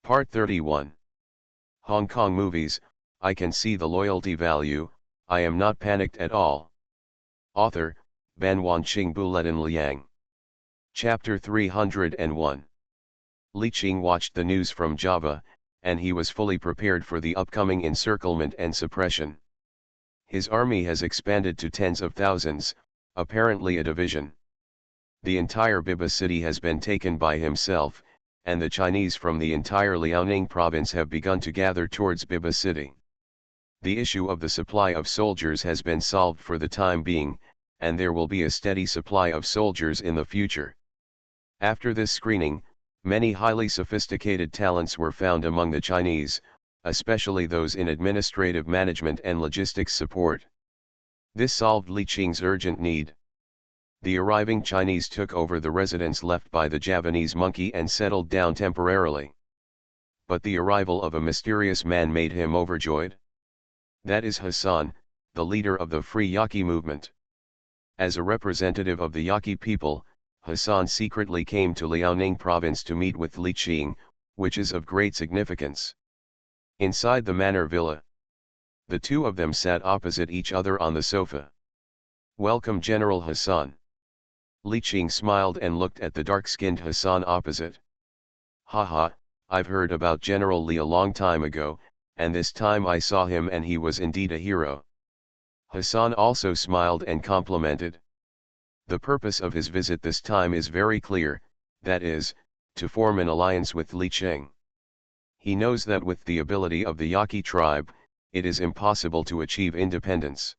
Part 31. Hong Kong movies, I can see the loyalty value, I am not panicked at all. Author, Ban Wanqing Bulletin Liang. Chapter 301. Li Qing watched the news from Java, and he was fully prepared for the upcoming encirclement and suppression. His army has expanded to tens of thousands, apparently a division. The entire Biba city has been taken by himself, and the Chinese from the entire Liaoning province have begun to gather towards Biba city. The issue of the supply of soldiers has been solved for the time being, and there will be a steady supply of soldiers in the future. After this screening, many highly sophisticated talents were found among the Chinese, especially those in administrative management and logistics support. This solved Li Qing's urgent need. The arriving Chinese took over the residence left by the Javanese monkey and settled down temporarily. But the arrival of a mysterious man made him overjoyed. That is Hassan, the leader of the Free Yaqui movement. As a representative of the Yaqui people, Hassan secretly came to Liaoning province to meet with Li Qing, which is of great significance. Inside the manor villa, the two of them sat opposite each other on the sofa. "Welcome, General Hassan." Li Qing smiled and looked at the dark-skinned Hassan opposite. "Haha, I've heard about General Li a long time ago, and this time I saw him and he was indeed a hero." Hassan also smiled and complimented. The purpose of his visit this time is very clear, that is, to form an alliance with Li Qing. He knows that with the ability of the Yaqui tribe, it is impossible to achieve independence.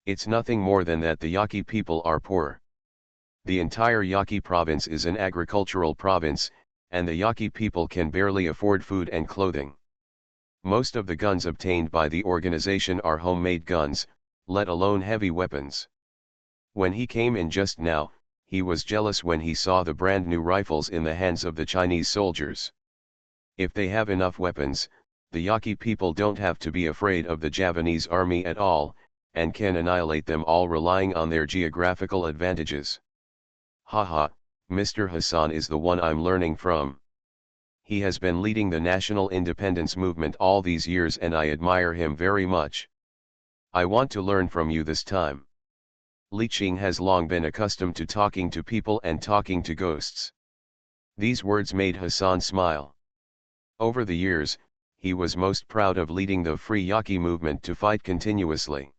It's nothing more than that the Yaqui people are poor. The entire Yaqui province is an agricultural province, and the Yaqui people can barely afford food and clothing. Most of the guns obtained by the organization are homemade guns, let alone heavy weapons. When he came in just now, he was jealous when he saw the brand new rifles in the hands of the Chinese soldiers. If they have enough weapons, the Yaqui people don't have to be afraid of the Javanese army at all, and can annihilate them all relying on their geographical advantages. Haha, Mr. Hassan is the one I'm learning from. He has been leading the national independence movement all these years and I admire him very much. I want to learn from you this time. Li Qing has long been accustomed to talking to people and talking to ghosts. These words made Hassan smile. Over the years, he was most proud of leading the Free Yaqui movement to fight continuously.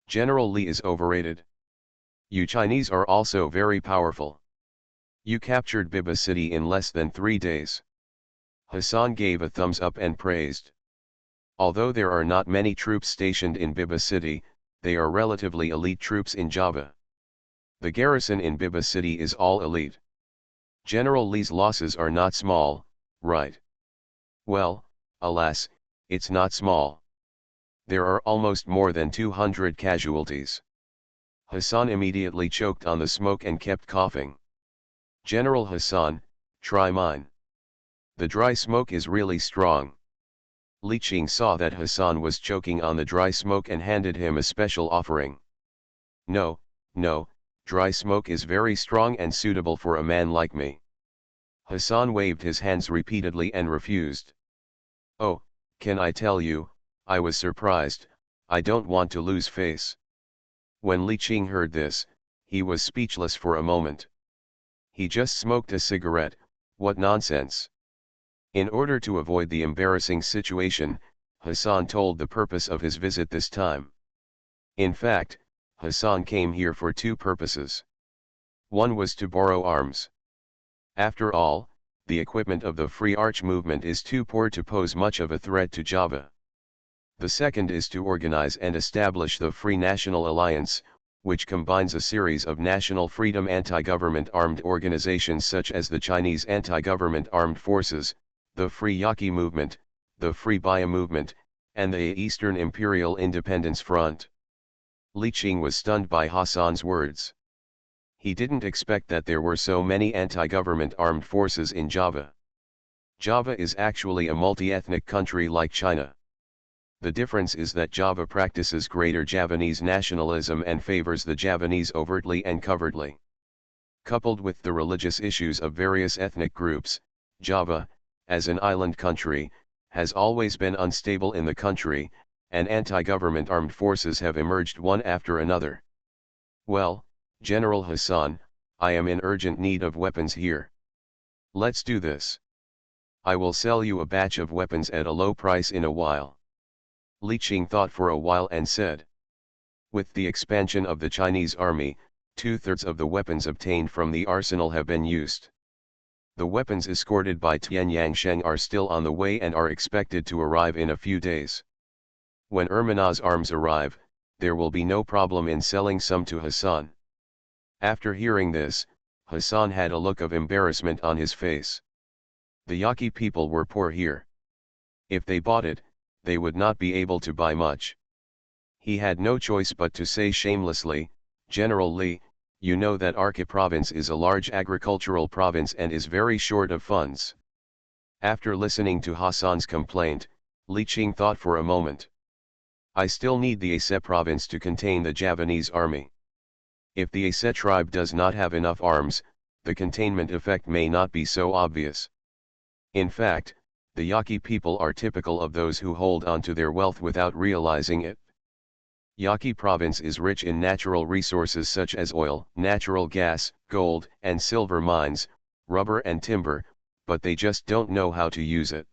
General Li is overrated. You Chinese are also very powerful. You captured Biba city in less than 3 days. Hassan gave a thumbs up and praised. Although there are not many troops stationed in Biba city, they are relatively elite troops in Java. The garrison in Biba city is all elite. General Li's losses are not small, right? Well, alas, it's not small. There are almost more than 200 casualties. Hassan immediately choked on the smoke and kept coughing. General Hassan, try mine. The dry smoke is really strong. Li Qing saw that Hassan was choking on the dry smoke and handed him a special offering. No, no, dry smoke is very strong and suitable for a man like me. Hassan waved his hands repeatedly and refused. Oh, can I tell you, I was surprised, I don't want to lose face. When Li Qing heard this, he was speechless for a moment. He just smoked a cigarette, what nonsense. In order to avoid the embarrassing situation, Hassan told the purpose of his visit this time. In fact, Hassan came here for 2 purposes. One was to borrow arms. After all, the equipment of the Free Arch movement is too poor to pose much of a threat to Java. The second is to organize and establish the Free National Alliance, which combines a series of national freedom anti-government armed organizations such as the Chinese Anti-Government Armed Forces, the Free Yaqui Movement, the Free Baya Movement, and the Eastern Imperial Independence Front. Li Qing was stunned by Hassan's words. He didn't expect that there were so many anti-government armed forces in Java. Java is actually a multi-ethnic country like China. The difference is that Java practices greater Javanese nationalism and favors the Javanese overtly and covertly. Coupled with the religious issues of various ethnic groups, Java, as an island country, has always been unstable in the country, and anti-government armed forces have emerged one after another. Well, General Hassan, I am in urgent need of weapons here. Let's do this. I will sell you a batch of weapons at a low price in a while. Li Qing thought for a while and said. With the expansion of the Chinese army, 2/3 of the weapons obtained from the arsenal have been used. The weapons escorted by Tian Yangsheng are still on the way and are expected to arrive in a few days. When Ermina's arms arrive, there will be no problem in selling some to Hassan. After hearing this, Hassan had a look of embarrassment on his face. The Yaqui people were poor here. If they bought it, they would not be able to buy much. He had no choice but to say shamelessly, General Li, you know that Arca province is a large agricultural province and is very short of funds. After listening to Hassan's complaint, Li Qing thought for a moment. I still need the Aceh province to contain the Javanese army. If the Aceh tribe does not have enough arms, the containment effect may not be so obvious. In fact, the Yaqui people are typical of those who hold on to their wealth without realizing it. Yaqui province is rich in natural resources such as oil, natural gas, gold and silver mines, rubber and timber, but they just don't know how to use it.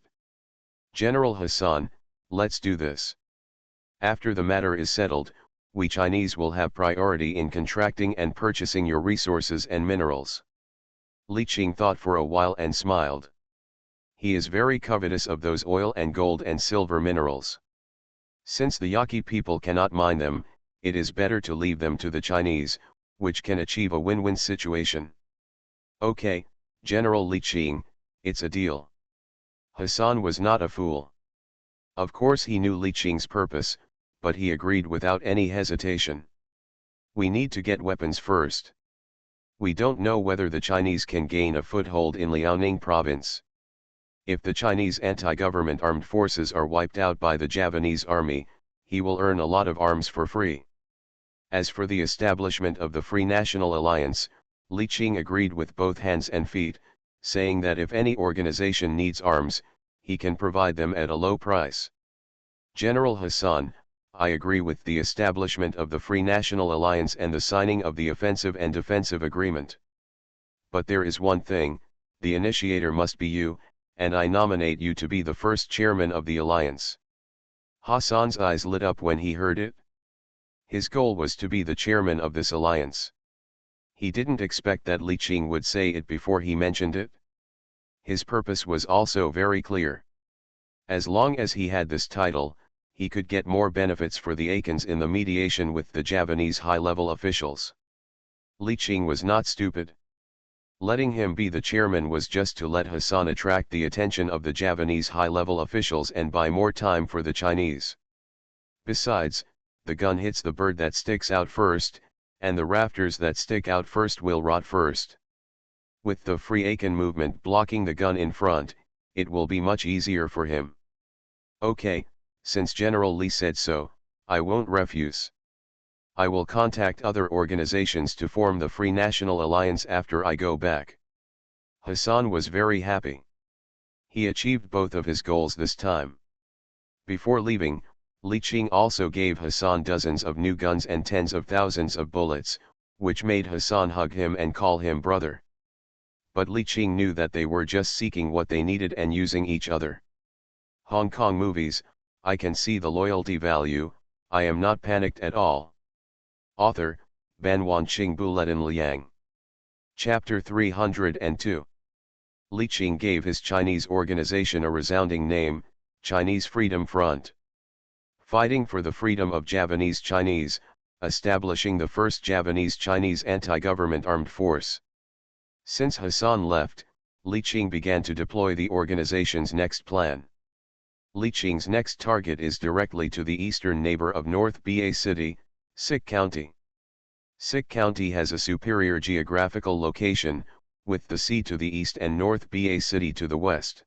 General Hassan, let's do this. After the matter is settled, we Chinese will have priority in contracting and purchasing your resources and minerals. Li Qing thought for a while and smiled. He is very covetous of those oil and gold and silver minerals. Since the Yaqui people cannot mine them, it is better to leave them to the Chinese, which can achieve a win-win situation. Okay, General Li Qing, it's a deal. Hassan was not a fool. Of course he knew Li Qing's purpose, but he agreed without any hesitation. We need to get weapons first. We don't know whether the Chinese can gain a foothold in Liaoning province. If the Chinese anti-government armed forces are wiped out by the Javanese army, he will earn a lot of arms for free. As for the establishment of the Free National Alliance, Li Qing agreed with both hands and feet, saying that if any organization needs arms, he can provide them at a low price. General Hassan, I agree with the establishment of the Free National Alliance and the signing of the Offensive and Defensive Agreement. But there is one thing, the initiator must be you, and I nominate you to be the first chairman of the alliance. Hassan's eyes lit up when he heard it. His goal was to be the chairman of this alliance. He didn't expect that Li Qing would say it before he mentioned it. His purpose was also very clear. As long as he had this title, he could get more benefits for the Akans in the mediation with the Javanese high-level officials. Li Qing was not stupid. Letting him be the chairman was just to let Hassan attract the attention of the Javanese high-level officials and buy more time for the Chinese. Besides, the gun hits the bird that sticks out first, and the rafters that stick out first will rot first. With the Free Akan movement blocking the gun in front, it will be much easier for him. Okay, since General Li said so, I won't refuse. I will contact other organizations to form the Free National Alliance after I go back. Hassan was very happy. He achieved both of his goals this time. Before leaving, Li Qing also gave Hassan dozens of new guns and tens of thousands of bullets, which made Hassan hug him and call him brother. But Li Qing knew that they were just seeking what they needed and using each other. Hong Kong movies, I can see the loyalty value, I am not panicked at all. Author, Ban Wanqing Buletin Liang. Chapter 302. Li Qing gave his Chinese organization a resounding name, Chinese Freedom Front. Fighting for the freedom of Javanese Chinese, establishing the first Javanese Chinese anti-government armed force. Since Hassan left, Li Qing began to deploy the organization's next plan. Li Qing's next target is directly to the eastern neighbor of North Ba City, Sic County. Sic County has a superior geographical location, with the sea to the east and North Ba City to the west.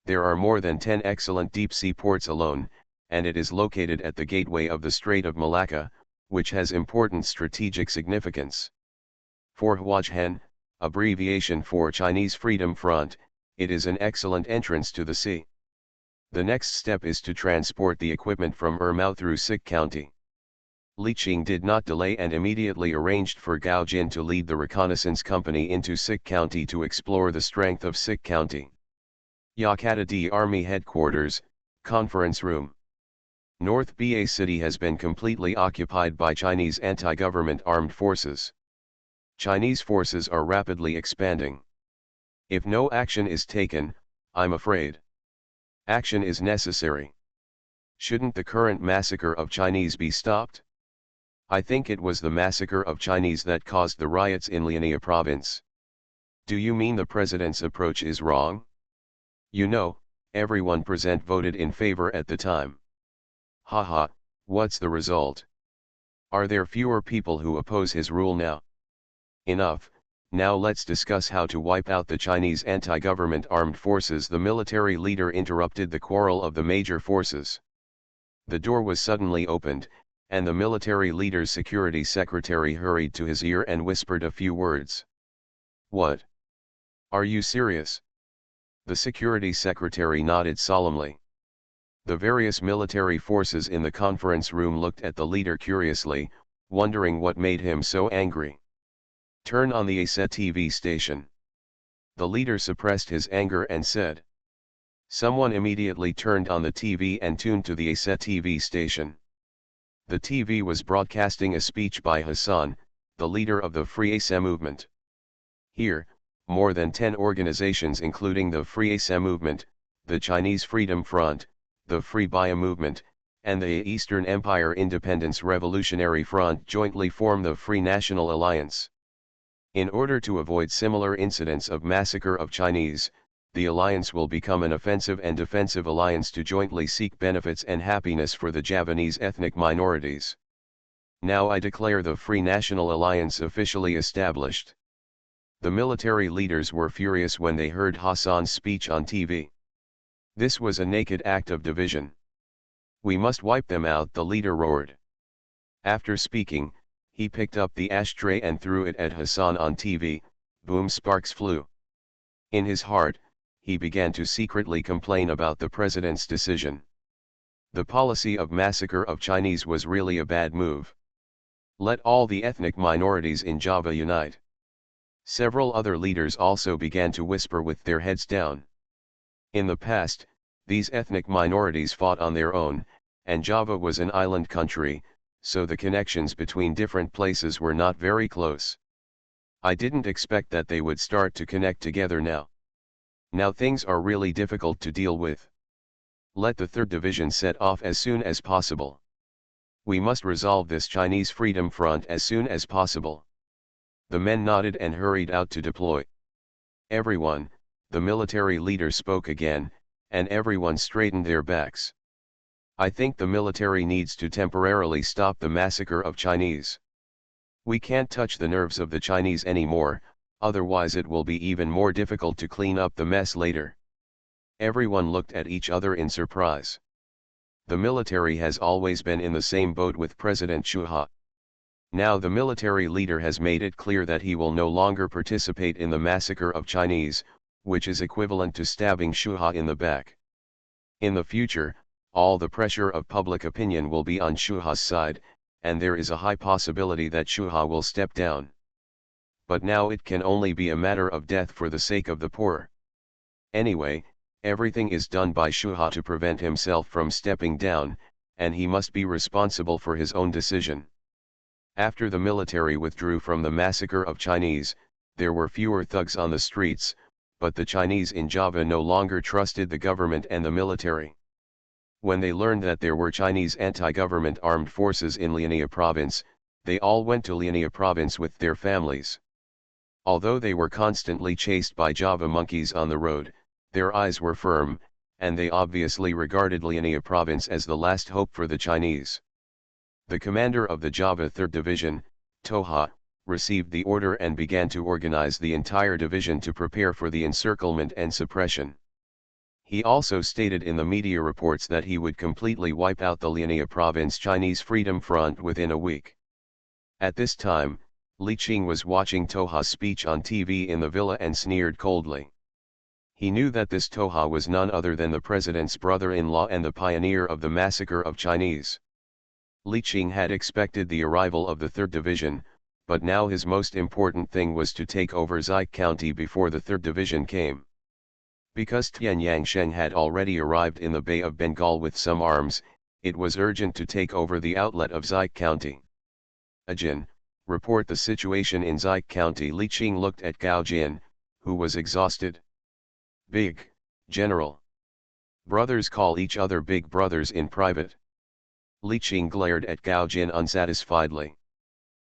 There are more than 10 excellent deep-sea ports alone, and it is located at the gateway of the Strait of Malacca, which has important strategic significance. For Huajian, abbreviation for Chinese Freedom Front, It is an excellent entrance to the sea. The next step is to transport the equipment from Ermau through Sik County. Li Qing did not delay and immediately arranged for Gao Jin to lead the reconnaissance company into Sik County to explore the strength of Sik County. Yakata D Army Headquarters, Conference Room. North Ba City has been completely occupied by Chinese anti-government armed forces. Chinese forces are rapidly expanding. If no action is taken, I'm afraid action is necessary. Shouldn't the current massacre of Chinese be stopped? I think it was the massacre of Chinese that caused the riots in Liaoning province. Do you mean the president's approach is wrong? You know, everyone present voted in favor at the time. Haha, what's the result? Are there fewer people who oppose his rule now? Enough, now let's discuss how to wipe out the Chinese anti-government armed forces. The military leader interrupted the quarrel of the major forces. The door was suddenly opened, and the military leader's security secretary hurried to his ear and whispered a few words. What? Are you serious? The security secretary nodded solemnly. The various military forces in the conference room looked at the leader curiously, wondering what made him so angry. Turn on the ASA TV station. The leader suppressed his anger and said. Someone immediately turned on the TV and tuned to the ASA TV station. The TV was broadcasting a speech by Hassan, the leader of the Free Asa movement. Here, more than 10 organizations including the Free Asa movement, the Chinese Freedom Front, the Free Baya movement, and the Eastern Empire Independence Revolutionary Front jointly form the Free National Alliance. In order to avoid similar incidents of massacre of Chinese, the alliance will become an offensive and defensive alliance to jointly seek benefits and happiness for the Javanese ethnic minorities. Now I declare the Free National Alliance officially established. The military leaders were furious when they heard Hassan's speech on TV. This was a naked act of division. We must wipe them out, the leader roared. After speaking, he picked up the ashtray and threw it at Hassan on TV. Boom, sparks flew. In his heart, he began to secretly complain about the president's decision. The policy of massacre of Chinese was really a bad move. Let all the ethnic minorities in Java unite. Several other leaders also began to whisper with their heads down. In the past, these ethnic minorities fought on their own, and Java was an island country, so the connections between different places were not very close. I didn't expect that they would start to connect together now. Now things are really difficult to deal with. Let the 3rd Division set off as soon as possible. We must resolve this Chinese Freedom Front as soon as possible. The men nodded and hurried out to deploy. Everyone, the military leader spoke again, and everyone straightened their backs. I think the military needs to temporarily stop the massacre of Chinese. We can't touch the nerves of the Chinese anymore, otherwise it will be even more difficult to clean up the mess later. Everyone looked at each other in surprise. The military has always been in the same boat with President Shuha. Now the military leader has made it clear that he will no longer participate in the massacre of Chinese, which is equivalent to stabbing Shuha in the back. In the future, all the pressure of public opinion will be on Shuha's side, and there is a high possibility that Shuha will step down. But now it can only be a matter of death for the sake of the poor. Anyway, everything is done by Shuha to prevent himself from stepping down, and he must be responsible for his own decision. After the military withdrew from the massacre of Chinese, there were fewer thugs on the streets, but the Chinese in Java no longer trusted the government and the military. When they learned that there were Chinese anti-government armed forces in Liaoning province, they all went to Liaoning province with their families. Although they were constantly chased by Java monkeys on the road, their eyes were firm, and they obviously regarded Liaoning province as the last hope for the Chinese. The commander of the Java 3rd Division, Toha, received the order and began to organize the entire division to prepare for the encirclement and suppression. He also stated in the media reports that he would completely wipe out the Liaoning province Chinese Freedom Front within a week. At this time, Li Qing was watching Toha's speech on TV in the villa and sneered coldly. He knew that this Toha was none other than the president's brother-in-law and the pioneer of the massacre of Chinese. Li Qing had expected the arrival of the 3rd Division, but now his most important thing was to take over Xique County before the 3rd Division came. Because Tian Yangsheng had already arrived in the Bay of Bengal with some arms, it was urgent to take over the outlet of Xique County. Ajin, report the situation in Xique County. Li Qing looked at Gao Jin, who was exhausted. Big, General. Brothers call each other big brothers in private. Li Qing glared at Gao Jin unsatisfiedly.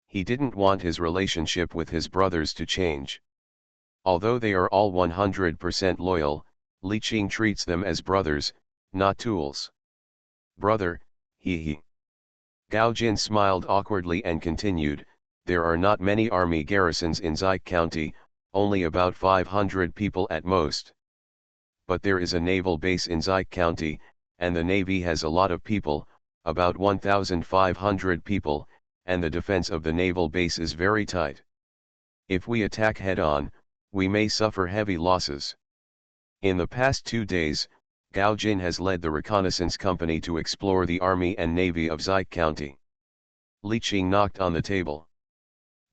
He didn't want his relationship with his brothers to change. Although they are all 100% loyal, Li Qing treats them as brothers, not tools. Brother, he. Gao Jin smiled awkwardly and continued, there are not many army garrisons in Xique County, only about 500 people at most. But there is a naval base in Xique County, and the Navy has a lot of people, about 1,500 people, and the defense of the naval base is very tight. If we attack head-on, we may suffer heavy losses. In the past 2 days, Gao Jin has led the reconnaissance company to explore the army and navy of Xique County. Li Qing knocked on the table.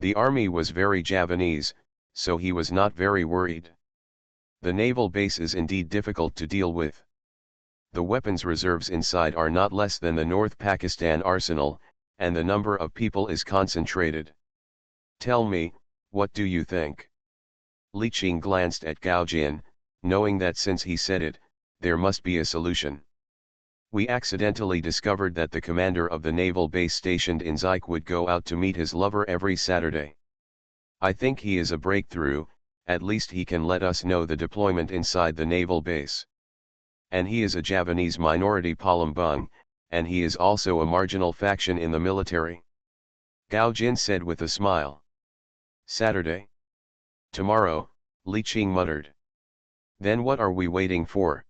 The army was very Javanese, so he was not very worried. The naval base is indeed difficult to deal with. The weapons reserves inside are not less than the North Pakistan arsenal, and the number of people is concentrated. Tell me, what do you think? Li Qing glanced at Gao Jin, knowing that since he said it, there must be a solution. We accidentally discovered that the commander of the naval base stationed in Xique would go out to meet his lover every Saturday. I think he is a breakthrough, at least he can let us know the deployment inside the naval base. And he is a Javanese minority Palembang, and he is also a marginal faction in the military. Gao Jin said with a smile. Saturday? Tomorrow, Li Qing muttered. Then what are we waiting for?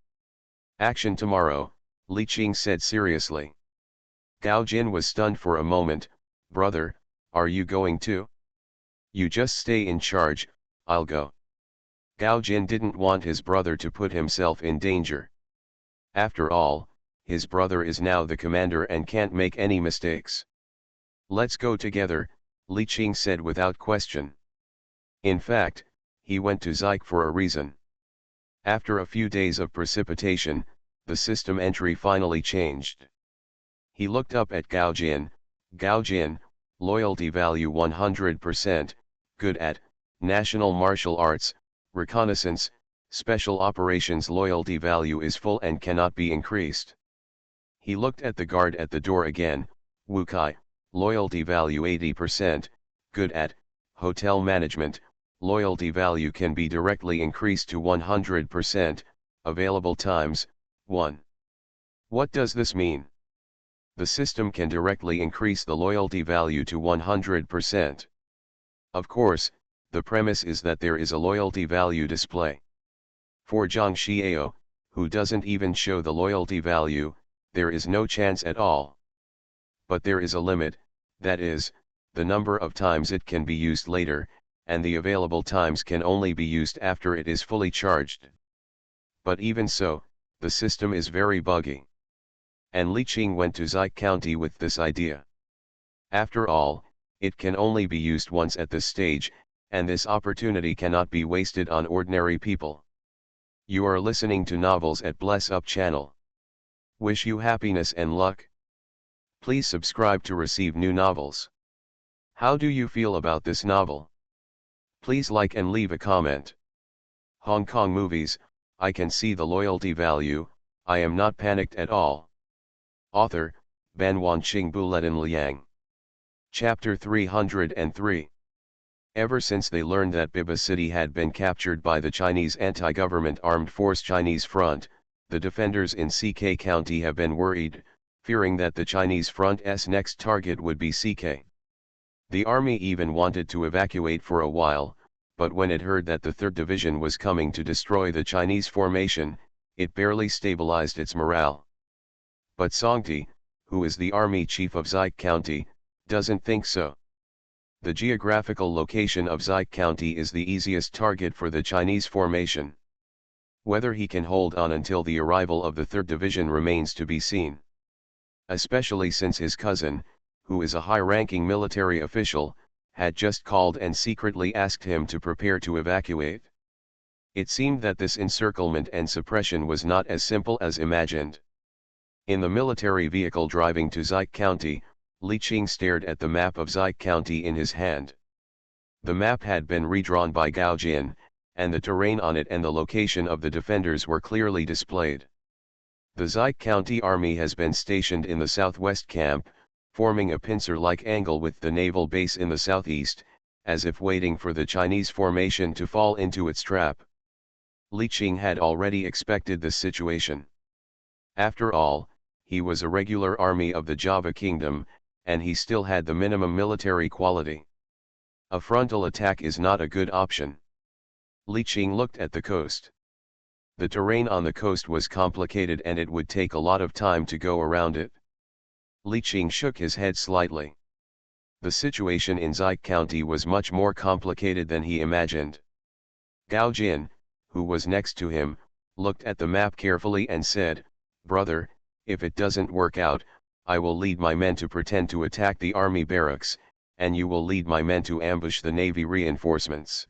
Action tomorrow, Li Qing said seriously. Gao Jin was stunned for a moment. Brother, are you going too? You just stay in charge, I'll go. Gao Jin didn't want his brother to put himself in danger. After all, his brother is now the commander and can't make any mistakes. Let's go together, Li Qing said without question. In fact, he went to Xique for a reason. After a few days of precipitation, the system entry finally changed. He looked up at Gao Jin. Gao Jin, loyalty value 100%, good at national martial arts, reconnaissance, special operations. Loyalty value is full and cannot be increased. He looked at the guard at the door again. Wu Kai, loyalty value 80%, good at hotel management, loyalty value can be directly increased to 100%, available times, 1. What does this mean? The system can directly increase the loyalty value to 100%. Of course, the premise is that there is a loyalty value display. For Zhang Xiao, who doesn't even show the loyalty value, there is no chance at all. But there is a limit, that is, the number of times it can be used later, and the available times can only be used after it is fully charged. But even so, the system is very buggy. And Li Qing went to Xique County with this idea. After all, it can only be used once at this stage, and this opportunity cannot be wasted on ordinary people. You are listening to Novels at Bless Up channel. Wish you happiness and luck. Please subscribe to receive new novels. How do you feel about this novel? Please like and leave a comment. Hong Kong movies, I can see the loyalty value, I am not panicked at all. Author, Ban Wanqing Buletin Liang. Chapter 303. Ever since they learned that Biba City had been captured by the Chinese anti-government armed force Chinese Front, the defenders in CK County have been worried, fearing that the Chinese Front's next target would be CK. The army even wanted to evacuate for a while, but when it heard that the 3rd Division was coming to destroy the Chinese formation, it barely stabilized its morale. But Songti, who is the army chief of Xique County, doesn't think so. The geographical location of Xique County is the easiest target for the Chinese formation. Whether he can hold on until the arrival of the 3rd Division remains to be seen. Especially since his cousin, who is a high-ranking military official, had just called and secretly asked him to prepare to evacuate. It seemed that this encirclement and suppression was not as simple as imagined. In the military vehicle driving to Zike County, Li Qing stared at the map of Zike County in his hand. The map had been redrawn by Gao Jin, and the terrain on it and the location of the defenders were clearly displayed. The Zike County Army has been stationed in the southwest camp, forming a pincer-like angle with the naval base in the southeast, as if waiting for the Chinese formation to fall into its trap. Li Qing had already expected this situation. After all, he was a regular army of the Java Kingdom, and he still had the minimum military quality. A frontal attack is not a good option. Li Qing looked at the coast. The terrain on the coast was complicated and it would take a lot of time to go around it. Li Qing shook his head slightly. The situation in Zike County was much more complicated than he imagined. Gao Jin, who was next to him, looked at the map carefully and said, "Brother, if it doesn't work out, I will lead my men to pretend to attack the army barracks, and you will lead my men to ambush the navy reinforcements."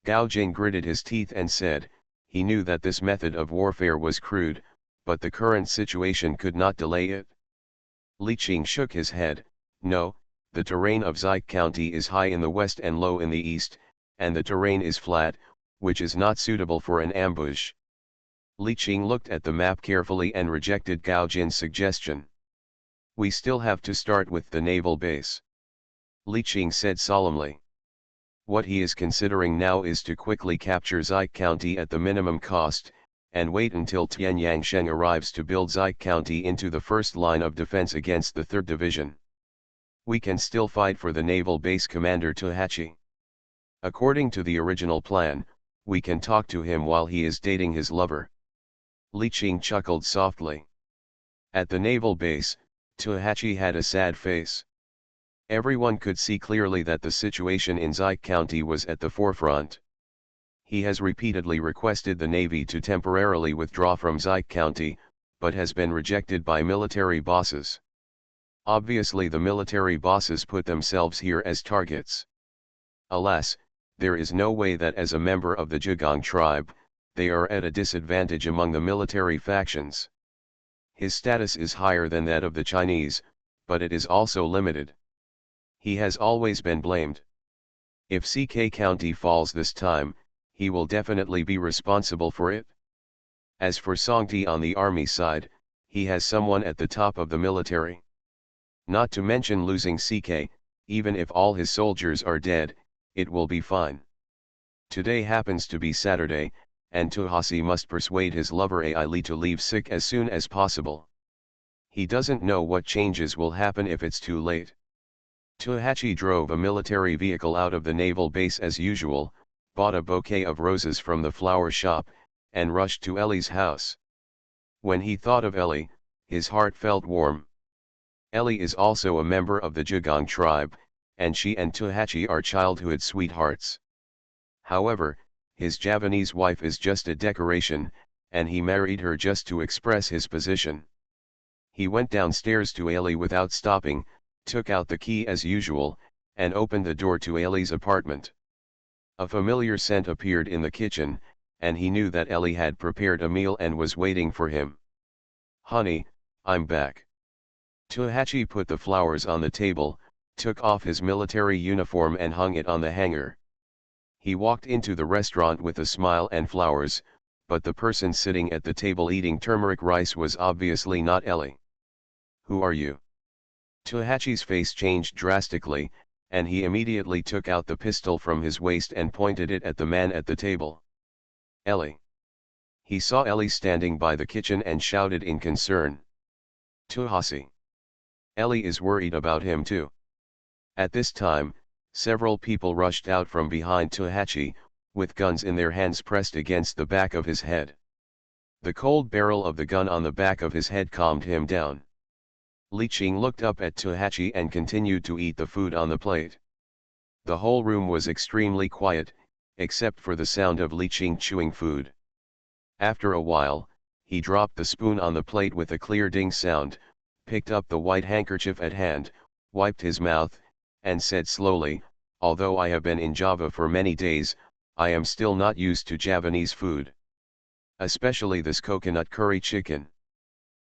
Gao Jin gritted his teeth and said, he knew that this method of warfare was crude, but the current situation could not delay it. Li Qing shook his head. "No, the terrain of Zike County is high in the west and low in the east, and the terrain is flat, which is not suitable for an ambush." Li Qing looked at the map carefully and rejected Gao Jin's suggestion. "We still have to start with the naval base," Li Qing said solemnly. What he is considering now is to quickly capture Zike County at the minimum cost, and wait until Tian Yangsheng arrives to build Zike County into the first line of defense against the 3rd Division. We can still fight for the naval base commander Tohachi. According to the original plan, we can talk to him while he is dating his lover. Li Qing chuckled softly. At the naval base, Tohachi had a sad face. Everyone could see clearly that the situation in Zike County was at the forefront. He has repeatedly requested the Navy to temporarily withdraw from Zike County, but has been rejected by military bosses. Obviously the military bosses put themselves here as targets. Alas, there is no way that as a member of the Zhegang tribe, they are at a disadvantage among the military factions. His status is higher than that of the Chinese, but it is also limited. He has always been blamed. If CK County falls this time, he will definitely be responsible for it. As for Songti on the army side, he has someone at the top of the military. Not to mention losing CK, even if all his soldiers are dead, it will be fine. Today happens to be Saturday, and Tohasi must persuade his lover Ai to leave sick as soon as possible. He doesn't know what changes will happen if it's too late. Tohachi drove a military vehicle out of the naval base as usual, bought a bouquet of roses from the flower shop, and rushed to Ellie's house. When he thought of Ellie, his heart felt warm. Ellie is also a member of the Zhegang tribe, and she and Tohachi are childhood sweethearts. However, his Javanese wife is just a decoration, and he married her just to express his position. He went downstairs to Ellie without stopping, took out the key as usual, and opened the door to Ellie's apartment. A familiar scent appeared in the kitchen, and he knew that Ellie had prepared a meal and was waiting for him. "Honey, I'm back." Tohachi put the flowers on the table, took off his military uniform and hung it on the hanger. He walked into the restaurant with a smile and flowers, but the person sitting at the table eating turmeric rice was obviously not Ellie. "Who are you?" Tohachi's face changed drastically, and he immediately took out the pistol from his waist and pointed it at the man at the table. "Ellie." He saw Ellie standing by the kitchen and shouted in concern. "Tohasi." Ellie is worried about him too. At this time, several people rushed out from behind Tohachi, with guns in their hands pressed against the back of his head. The cold barrel of the gun on the back of his head calmed him down. Li Qing looked up at Tohachi and continued to eat the food on the plate. The whole room was extremely quiet, except for the sound of Li Qing chewing food. After a while, he dropped the spoon on the plate with a clear ding sound, picked up the white handkerchief at hand, wiped his mouth, and said slowly, "Although I have been in Java for many days, I am still not used to Javanese food. Especially this coconut curry chicken.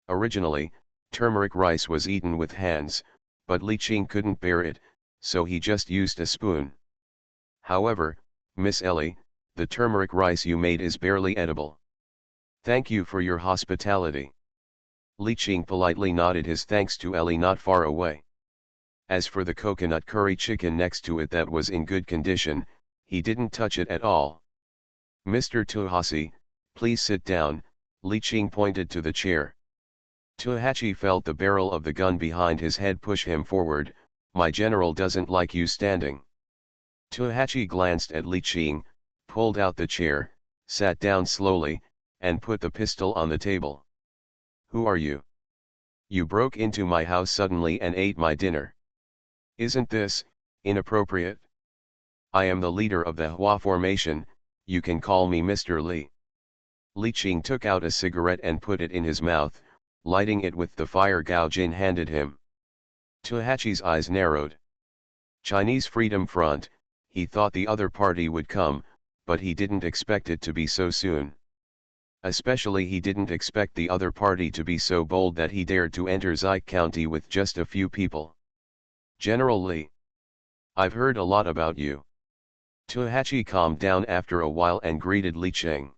Originally, turmeric rice was eaten with hands, but Li Qing couldn't bear it, so he just used a spoon. However, Miss Ellie, the turmeric rice you made is barely edible. Thank you for your hospitality." Li Qing politely nodded his thanks to Ellie not far away. As for the coconut curry chicken next to it that was in good condition, he didn't touch it at all. "Mr. Tohashi, please sit down," Li Qing pointed to the chair. Tohachi felt the barrel of the gun behind his head push him forward. "My general doesn't like you standing." Tohachi glanced at Li Qing, pulled out the chair, sat down slowly, and put the pistol on the table. "Who are you? You broke into my house suddenly and ate my dinner. Isn't this inappropriate? I am the leader of the Hua formation, you can call me Mr. Li." Li Qing took out a cigarette and put it in his mouth, lighting it with the fire Gao Jin handed him. Tohachi's eyes narrowed. Chinese Freedom Front, he thought the other party would come, but he didn't expect it to be so soon. Especially he didn't expect the other party to be so bold that he dared to enter Zik County with just a few people. "General Li. I've heard a lot about you." Tohachi calmed down after a while and greeted Li Qing.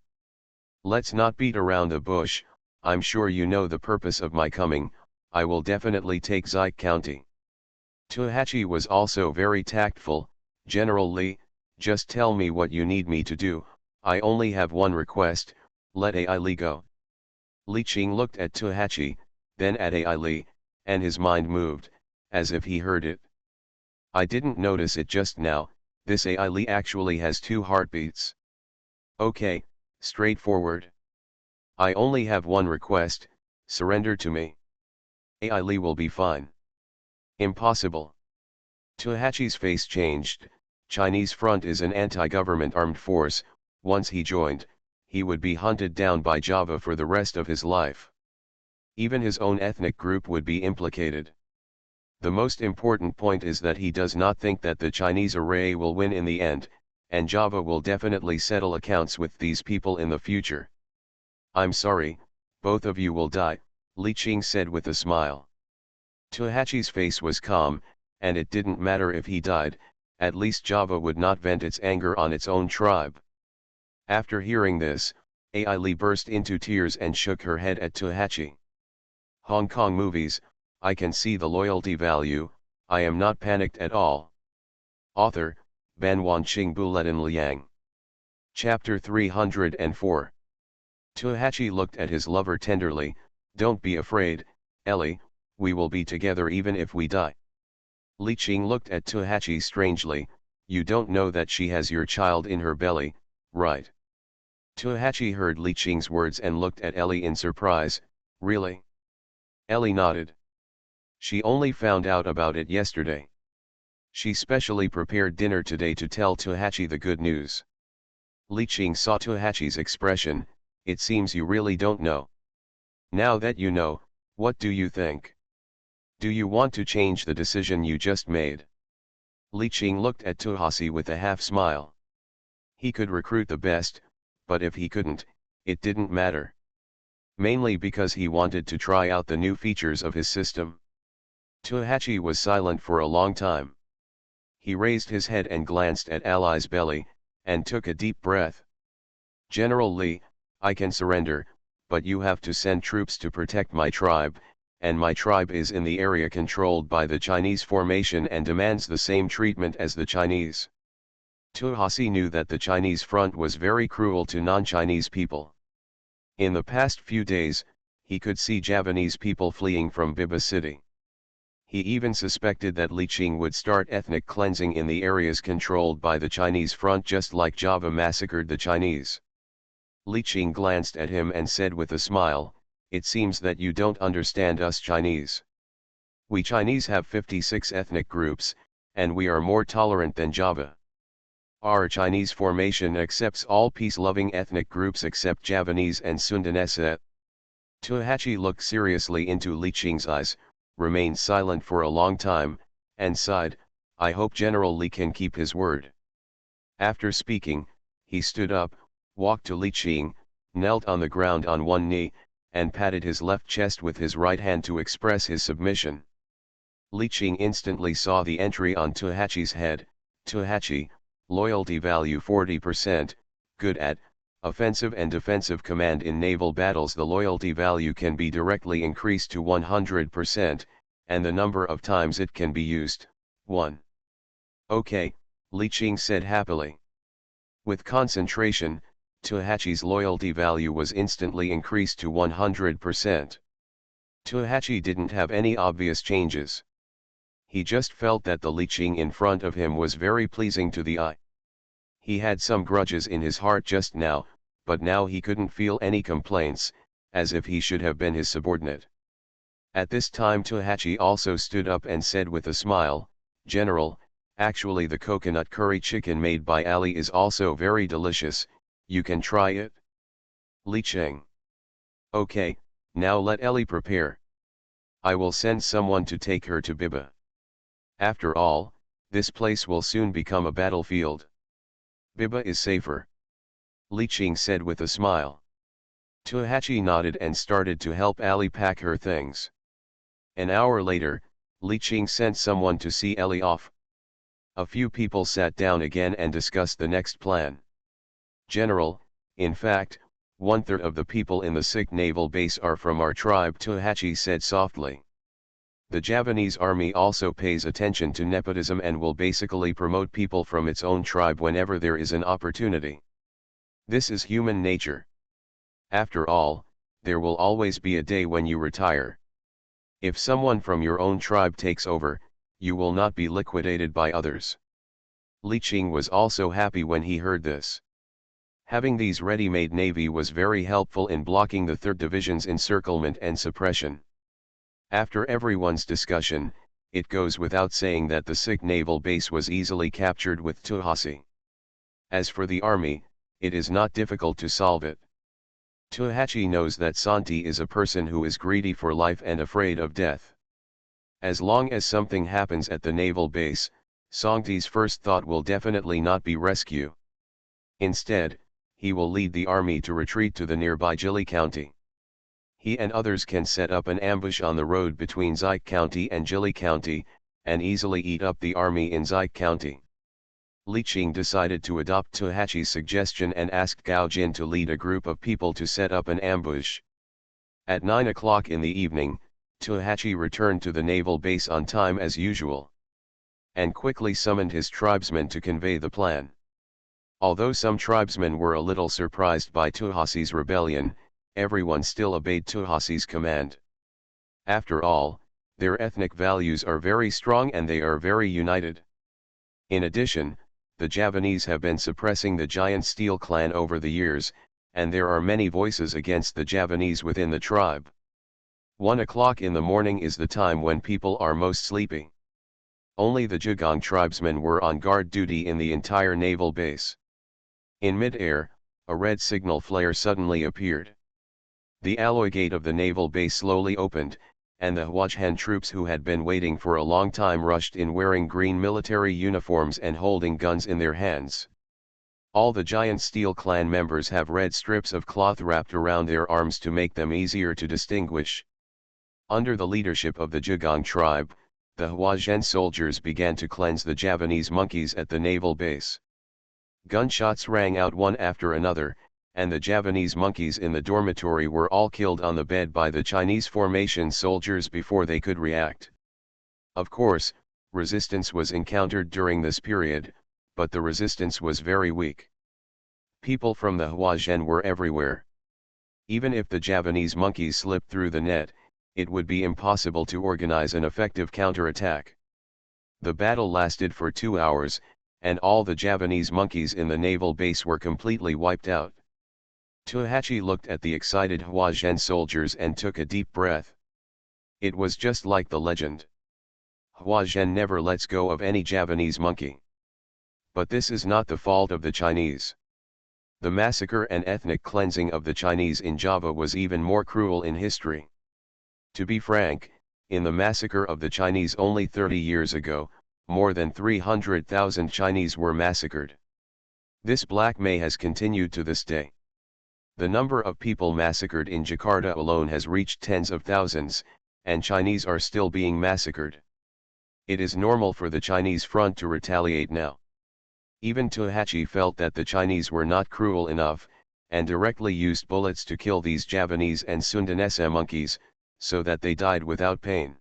"Let's not beat around the bush, I'm sure you know the purpose of my coming. I will definitely take Zik County." Tohachi was also very tactful. "General Li, just tell me what you need me to do, I only have one request, let Ai Li go." Li Qing looked at Tohachi, then at Ai Li, and his mind moved, as if he heard it. "I didn't notice it just now, this Ai Li actually has 2 heartbeats. Okay, straightforward. I only have one request, surrender to me. Ai Li will be fine." "Impossible." Tohachi's face changed. Chinese Front is an anti-government armed force. Once he joined, he would be hunted down by Java for the rest of his life. Even his own ethnic group would be implicated. The most important point is that he does not think that the Chinese array will win in the end, and Java will definitely settle accounts with these people in the future. "I'm sorry, both of you will die," Li Qing said with a smile. Tohachi's face was calm, and it didn't matter if he died, at least Java would not vent its anger on its own tribe. After hearing this, Ai Li burst into tears and shook her head at Tohachi. Hong Kong movies, I can see the loyalty value, I am not panicked at all. Author, Ban Wanqing Buletin Liang. Chapter 304. Tohachi looked at his lover tenderly. "Don't be afraid, Ellie, we will be together even if we die." Li Qing looked at Tohachi strangely. "You don't know that she has your child in her belly, right?" Tohachi heard Li Qing's words and looked at Ellie in surprise. "Really?" Ellie nodded. "She only found out about it yesterday. She specially prepared dinner today to tell Tohachi the good news." Li Qing saw Tohachi's expression. "It seems you really don't know. Now that you know, what do you think? Do you want to change the decision you just made?" Li Qing looked at Tohachi with a half smile. He could recruit the best, but if he couldn't, it didn't matter. Mainly because he wanted to try out the new features of his system. Tohachi was silent for a long time. He raised his head and glanced at Ali's belly, and took a deep breath. "General Li, I can surrender, but you have to send troops to protect my tribe, and my tribe is in the area controlled by the Chinese formation and demands the same treatment as the Chinese." Tohachi knew that the Chinese front was very cruel to non-Chinese people. In the past few days, he could see Javanese people fleeing from Biba City. He even suspected that Li Qing would start ethnic cleansing in the areas controlled by the Chinese front just like Java massacred the Chinese. Li Qing glanced at him and said with a smile, "It seems that you don't understand us Chinese. We Chinese have 56 ethnic groups, and we are more tolerant than Java. Our Chinese formation accepts all peace-loving ethnic groups except Javanese and Sundanese. Tuhachi looked seriously into Li Qing's eyes, remained silent for a long time, and sighed, "I hope General Li can keep his word." After speaking, he stood up, walked to Li Qing, knelt on the ground on one knee, and patted his left chest with his right hand to express his submission. Li Qing instantly saw the entry on Tuhachi's head. "Tuhachi, loyalty value 40%, good at offensive and defensive command in naval battles. The loyalty value can be directly increased to 100%, and the number of times it can be used, 1. Okay, Li Qing said happily. With concentration, Tuhachi's loyalty value was instantly increased to 100%. Tuhachi didn't have any obvious changes. He just felt that the Li Qing in front of him was very pleasing to the eye. He had some grudges in his heart just now, but now he couldn't feel any complaints, as if he should have been his subordinate. At this time Tuhachi also stood up and said with a smile, "General, actually the coconut curry chicken made by Ali is also very delicious, you can try it?" Li Qing. "Okay, now let Ellie prepare. I will send someone to take her to Biba. After all, this place will soon become a battlefield. Biba is safer." Li Qing said with a smile. Tuhachi nodded and started to help Ali pack her things. An hour later, Li Qing sent someone to see Ellie off. A few people sat down again and discussed the next plan. "General, in fact, 1/3 of the people in the sick naval base are from our tribe," Tuhachi said softly. "The Javanese army also pays attention to nepotism and will basically promote people from its own tribe whenever there is an opportunity. This is human nature. After all, there will always be a day when you retire. If someone from your own tribe takes over, you will not be liquidated by others." Li Qing was also happy when he heard this. Having these ready-made navy was very helpful in blocking the 3rd Division's encirclement and suppression. After everyone's discussion, it goes without saying that the sick naval base was easily captured with Tuhachi. As for the army, it is not difficult to solve it. Tuhachi knows that Santi is a person who is greedy for life and afraid of death. As long as something happens at the naval base, Santi's first thought will definitely not be rescue. Instead, he will lead the army to retreat to the nearby Jili County. He and others can set up an ambush on the road between Zik County and Jili County, and easily eat up the army in Zik County. Li Qing decided to adopt Tuhachi's suggestion and asked Gao Jin to lead a group of people to set up an ambush. At 9 o'clock in the evening, Tuhachi returned to the naval base on time as usual, and quickly summoned his tribesmen to convey the plan. Although some tribesmen were a little surprised by Tuhachi's rebellion, everyone still obeyed Tuhachi's command. After all, their ethnic values are very strong and they are very united. In addition, the Javanese have been suppressing the giant Steel clan over the years, and there are many voices against the Javanese within the tribe. 1 o'clock in the morning is the time when people are most sleepy. Only the Jugong tribesmen were on guard duty in the entire naval base. In mid-air, a red signal flare suddenly appeared. The alloy gate of the naval base slowly opened, and the Huajian troops who had been waiting for a long time rushed in wearing green military uniforms and holding guns in their hands. All the giant Steel clan members have red strips of cloth wrapped around their arms to make them easier to distinguish. Under the leadership of the Jugong tribe, the Huajian soldiers began to cleanse the Javanese monkeys at the naval base. Gunshots rang out one after another, and the Javanese monkeys in the dormitory were all killed on the bed by the Chinese formation soldiers before they could react. Of course, resistance was encountered during this period, but the resistance was very weak. People from the Huajian were everywhere. Even if the Javanese monkeys slipped through the net, it would be impossible to organize an effective counterattack. The battle lasted for 2 hours, and all the Javanese monkeys in the naval base were completely wiped out. Tuhachi looked at the excited Huajian soldiers and took a deep breath. It was just like the legend. Huajian never lets go of any Javanese monkey. But this is not the fault of the Chinese. The massacre and ethnic cleansing of the Chinese in Java was even more cruel in history. To be frank, in the massacre of the Chinese only 30 years ago, more than 300,000 Chinese were massacred. This Black May has continued to this day. The number of people massacred in Jakarta alone has reached tens of thousands, and Chinese are still being massacred. It is normal for the Chinese front to retaliate now. Even Tohachi felt that the Chinese were not cruel enough, and directly used bullets to kill these Javanese and Sundanese monkeys, so that they died without pain.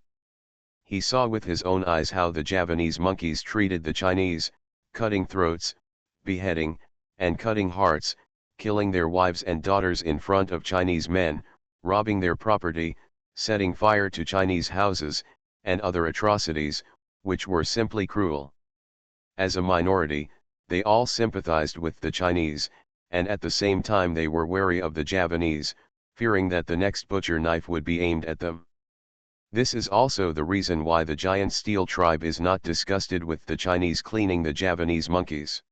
He saw with his own eyes how the Javanese monkeys treated the Chinese, cutting throats, beheading, and cutting hearts, killing their wives and daughters in front of Chinese men, robbing their property, setting fire to Chinese houses, and other atrocities, which were simply cruel. As a minority, they all sympathized with the Chinese, and at the same time they were wary of the Javanese, fearing that the next butcher knife would be aimed at them. This is also the reason why the giant steel tribe is not disgusted with the Chinese cleaning the Javanese monkeys.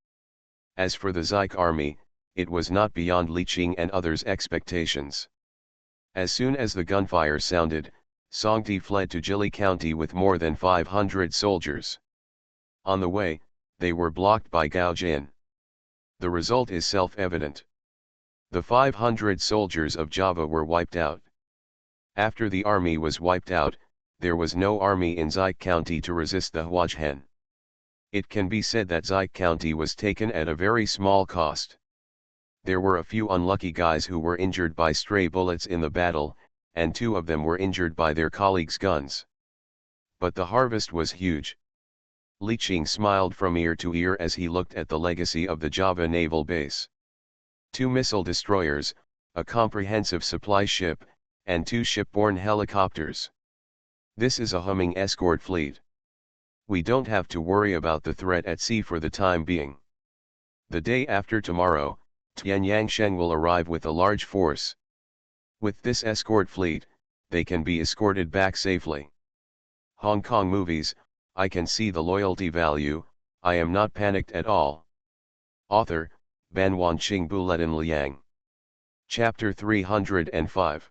As for the Zik army, it was not beyond Li Qing and others' expectations. As soon as the gunfire sounded, Songdi fled to Jili County with more than 500 soldiers. On the way, they were blocked by Gao Jin. The result is self-evident. The 500 soldiers of Java were wiped out. After the army was wiped out, there was no army in Zik County to resist the Huajhen. It can be said that Zik County was taken at a very small cost. There were a few unlucky guys who were injured by stray bullets in the battle, and 2 of them were injured by their colleagues' guns. But the harvest was huge. Li Qing smiled from ear to ear as he looked at the legacy of the Java naval base. 2 missile destroyers, a comprehensive supply ship, and 2 shipborne helicopters. This is a humming escort fleet. We don't have to worry about the threat at sea for the time being. The day after tomorrow, Tian Yangshen will arrive with a large force. With this escort fleet, they can be escorted back safely. Hong Kong movies, I can see the loyalty value, I am not panicked at all. Author, Ban Wanqing Buletin Liang. Chapter 305.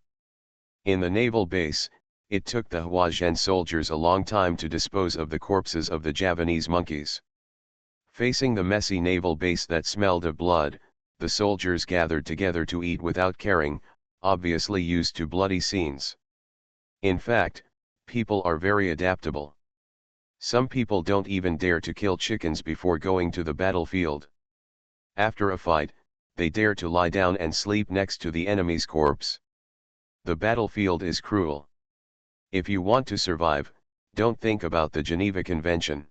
In the naval base, it took the Huajien soldiers a long time to dispose of the corpses of the Javanese monkeys. Facing the messy naval base that smelled of blood, the soldiers gathered together to eat without caring, obviously used to bloody scenes. In fact, people are very adaptable. Some people don't even dare to kill chickens before going to the battlefield. After a fight, they dare to lie down and sleep next to the enemy's corpse. The battlefield is cruel. If you want to survive, don't think about the Geneva Convention.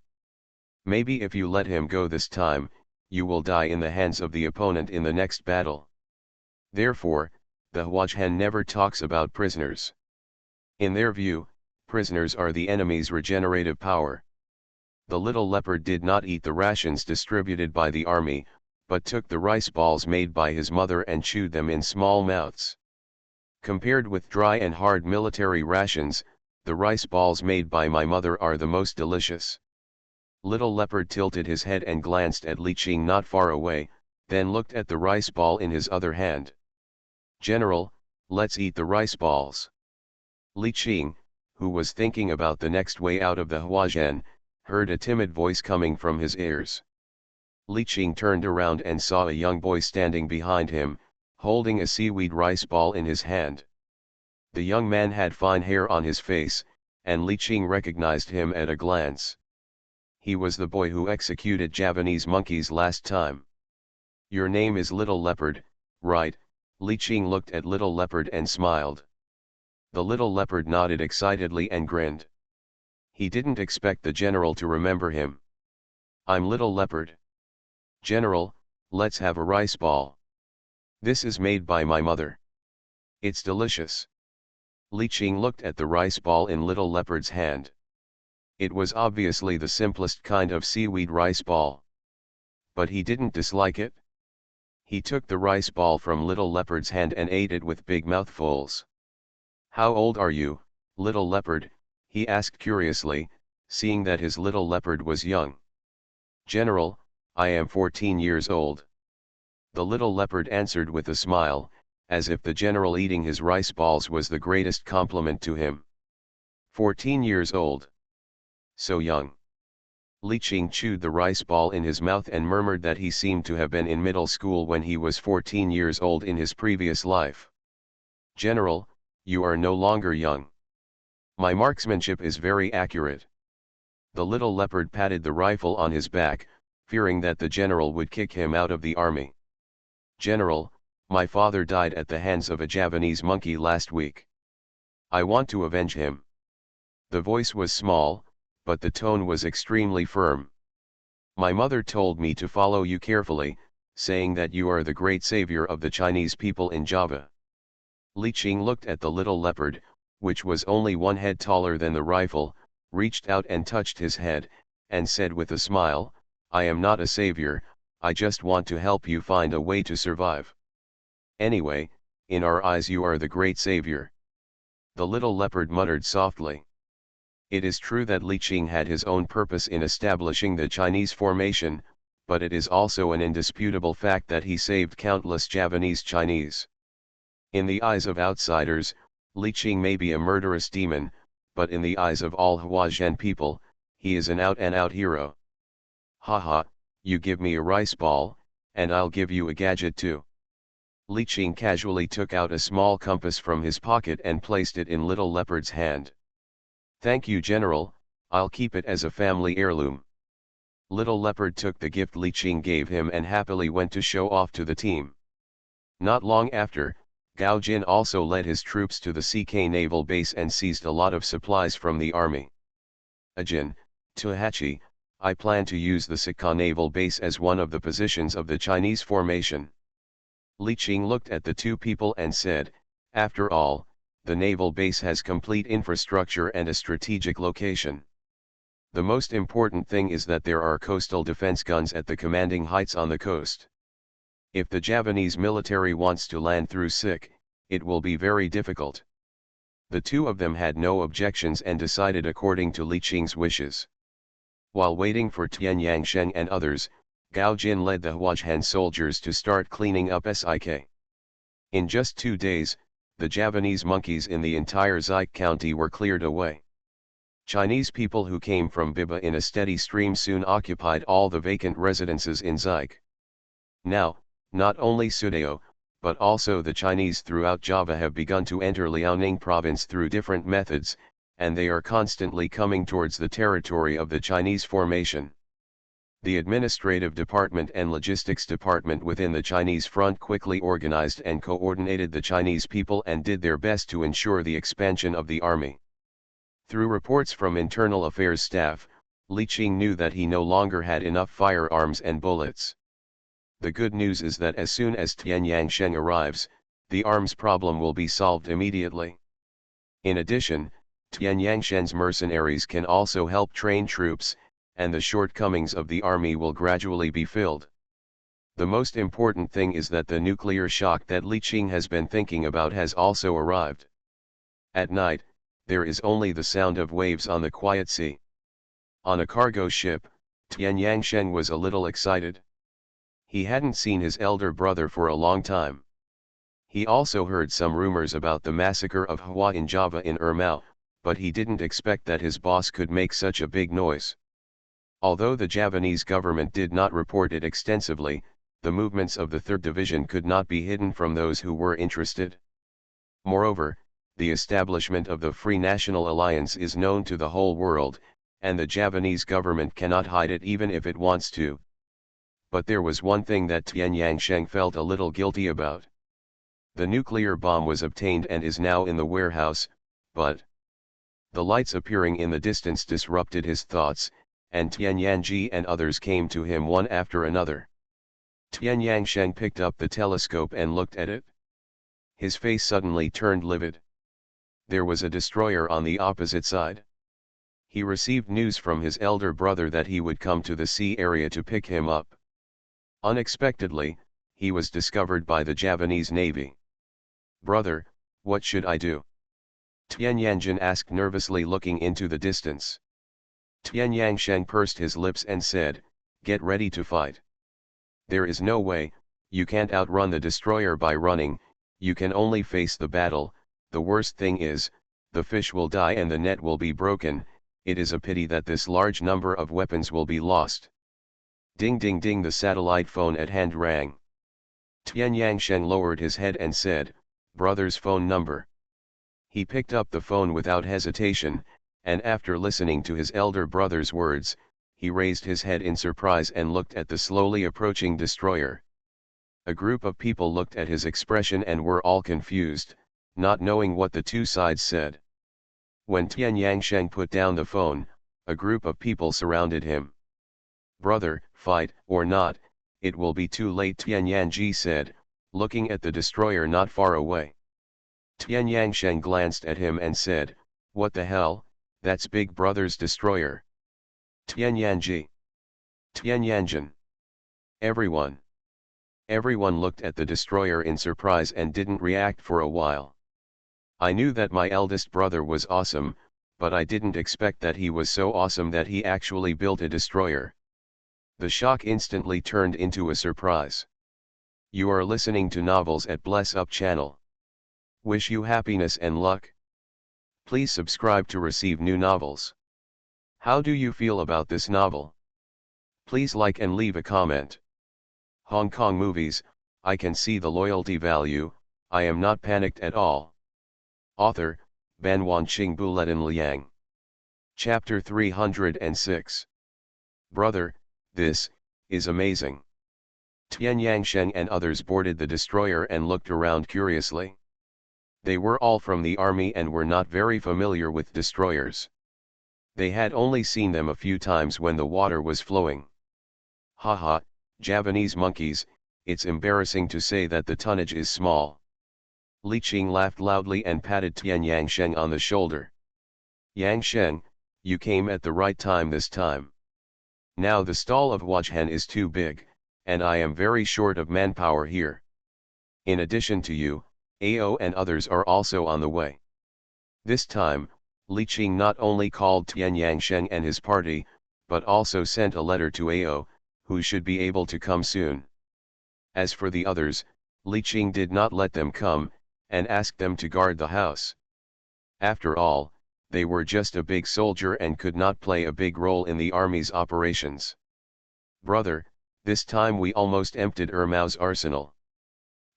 Maybe if you let him go this time, you will die in the hands of the opponent in the next battle. Therefore, the Huajien never talks about prisoners. In their view, prisoners are the enemy's regenerative power. The little leopard did not eat the rations distributed by the army, but took the rice balls made by his mother and chewed them in small mouths. Compared with dry and hard military rations, the rice balls made by my mother are the most delicious. Little leopard tilted his head and glanced at Li Qing not far away, then looked at the rice ball in his other hand. General, let's eat the rice balls. Li Qing, who was thinking about the next way out of the Huajien, heard a timid voice coming from his ears. Li Qing turned around and saw a young boy standing behind him, holding a seaweed rice ball in his hand. The young man had fine hair on his face, and Li Qing recognized him at a glance. He was the boy who executed Javanese monkeys last time. Your name is Little Leopard, right? Li Qing looked at Little Leopard and smiled. The little leopard nodded excitedly and grinned. He didn't expect the general to remember him. I'm Little Leopard. General, let's have a rice ball. This is made by my mother. It's delicious. Li Qing looked at the rice ball in Little Leopard's hand. It was obviously the simplest kind of seaweed rice ball. But he didn't dislike it. He took the rice ball from Little Leopard's hand and ate it with big mouthfuls. How old are you, Little Leopard? He asked curiously, seeing that his little leopard was young. General, I am 14 years old. The little leopard answered with a smile, as if the general eating his rice balls was the greatest compliment to him. 14 years old. So young. Li Qing chewed the rice ball in his mouth and murmured that he seemed to have been in middle school when he was 14 years old in his previous life. General, you are no longer young. My marksmanship is very accurate. The little leopard patted the rifle on his back, fearing that the general would kick him out of the army. General, my father died at the hands of a Javanese monkey last week. I want to avenge him. The voice was small, but the tone was extremely firm. My mother told me to follow you carefully, saying that you are the great savior of the Chinese people in Java. Li Qing looked at the little leopard, which was only 1 head taller than the rifle, reached out and touched his head, and said with a smile, I am not a savior, I just want to help you find a way to survive. Anyway, in our eyes you are the great savior. The little leopard muttered softly. It is true that Li Qing had his own purpose in establishing the Chinese formation, but it is also an indisputable fact that he saved countless Javanese Chinese. In the eyes of outsiders, Li Qing may be a murderous demon, but in the eyes of all Huazhen people, he is an out-and-out hero. Haha, you give me a rice ball, and I'll give you a gadget too. Li Qing casually took out a small compass from his pocket and placed it in little leopard's hand. Thank you, General, I'll keep it as a family heirloom. Little leopard took the gift Li Qing gave him and happily went to show off to the team. Not long after, Gao Jin also led his troops to the CK naval base and seized a lot of supplies from the army. Ajin, Tuhachi, I plan to use the CK naval base as one of the positions of the Chinese formation. Li Qing looked at the two people and said, after all, the naval base has complete infrastructure and a strategic location. The most important thing is that there are coastal defense guns at the commanding heights on the coast. If the Javanese military wants to land through SIK, it will be very difficult. The two of them had no objections and decided according to Li Qing's wishes. While waiting for Tian Yangsheng and others, Gao Jin led the Huazhen soldiers to start cleaning up SIK. In just 2 days, the Javanese monkeys in the entire Zik county were cleared away. Chinese people who came from Biba in a steady stream soon occupied all the vacant residences in Zik. Now, not only Sudao, but also the Chinese throughout Java have begun to enter Liaoning province through different methods, and they are constantly coming towards the territory of the Chinese formation. The administrative department and logistics department within the Chinese front quickly organized and coordinated the Chinese people and did their best to ensure the expansion of the army. Through reports from internal affairs staff, Li Qing knew that he no longer had enough firearms and bullets. The good news is that as soon as Tian Yangsheng arrives, the arms problem will be solved immediately. In addition, Tian Yangsheng's mercenaries can also help train troops, and the shortcomings of the army will gradually be filled. The most important thing is that the nuclear shock that Li Qing has been thinking about has also arrived. At night, there is only the sound of waves on the quiet sea. On a cargo ship, Tian Yangsheng was a little excited. He hadn't seen his elder brother for a long time. He also heard some rumors about the massacre of Hua in Java in Ermau, but he didn't expect that his boss could make such a big noise. Although the Javanese government did not report it extensively, the movements of the 3rd Division could not be hidden from those who were interested. Moreover, the establishment of the Free National Alliance is known to the whole world, and the Javanese government cannot hide it even if it wants to. But there was one thing that Tian Yangsheng felt a little guilty about. The nuclear bomb was obtained and is now in the warehouse, but the lights appearing in the distance disrupted his thoughts, and Tian Yanji and others came to him one after another. Tian Yangsheng picked up the telescope and looked at it. His face suddenly turned livid. There was a destroyer on the opposite side. He received news from his elder brother that he would come to the sea area to pick him up. Unexpectedly, he was discovered by the Javanese Navy. "Brother, what should I do?" Tian Yanjin asked nervously, looking into the distance. Tian Yangsheng pursed his lips and said, Get ready to fight. There is no way, you can't outrun the destroyer by running, you can only face the battle. The worst thing is, the fish will die and the net will be broken. It is a pity that this large number of weapons will be lost. Ding ding ding, the satellite phone at hand rang. Tian Yangshen lowered his head and said, "Brother's phone number." He picked up the phone without hesitation, and after listening to his elder brother's words, he raised his head in surprise and looked at the slowly approaching destroyer. A group of people looked at his expression and were all confused, not knowing what the two sides said. When Tian Yangshen put down the phone, a group of people surrounded him. "Brother, fight or not, it will be too late," Tian Yanji said, looking at the destroyer not far away. Tian Yangshen glanced at him and said, "What the hell, that's Big Brother's destroyer." Tian Yanji. Tian Yanjin. Everyone looked at the destroyer in surprise and didn't react for a while. I knew that my eldest brother was awesome, but I didn't expect that he was so awesome that he actually built a destroyer. The shock instantly turned into a surprise. You are listening to Novels at Bless Up channel. Wish you happiness and luck. Please subscribe to receive new novels. How do you feel about this novel? Please like and leave a comment. Hong Kong movies, I can see the loyalty value, I am not panicked at all. Author, Ban Wanqing Buletin Liang. Chapter 306. Brother, this is amazing. Tian Yangshen and others boarded the destroyer and looked around curiously. They were all from the army and were not very familiar with destroyers. They had only seen them a few times when the water was flowing. Haha, Javanese monkeys, it's embarrassing to say that the tonnage is small. Li Qing laughed loudly and patted Tian Yangshen on the shoulder. "Yangshen, you came at the right time this time. Now the stall of Huachen is too big, and I am very short of manpower here. In addition to you, Ao and others are also on the way." This time, Li Qing not only called Tian Yangshen and his party, but also sent a letter to Ao, who should be able to come soon. As for the others, Li Qing did not let them come, and asked them to guard the house. After all, they were just a big soldier and could not play a big role in the army's operations. "Brother, this time we almost emptied Mao's arsenal.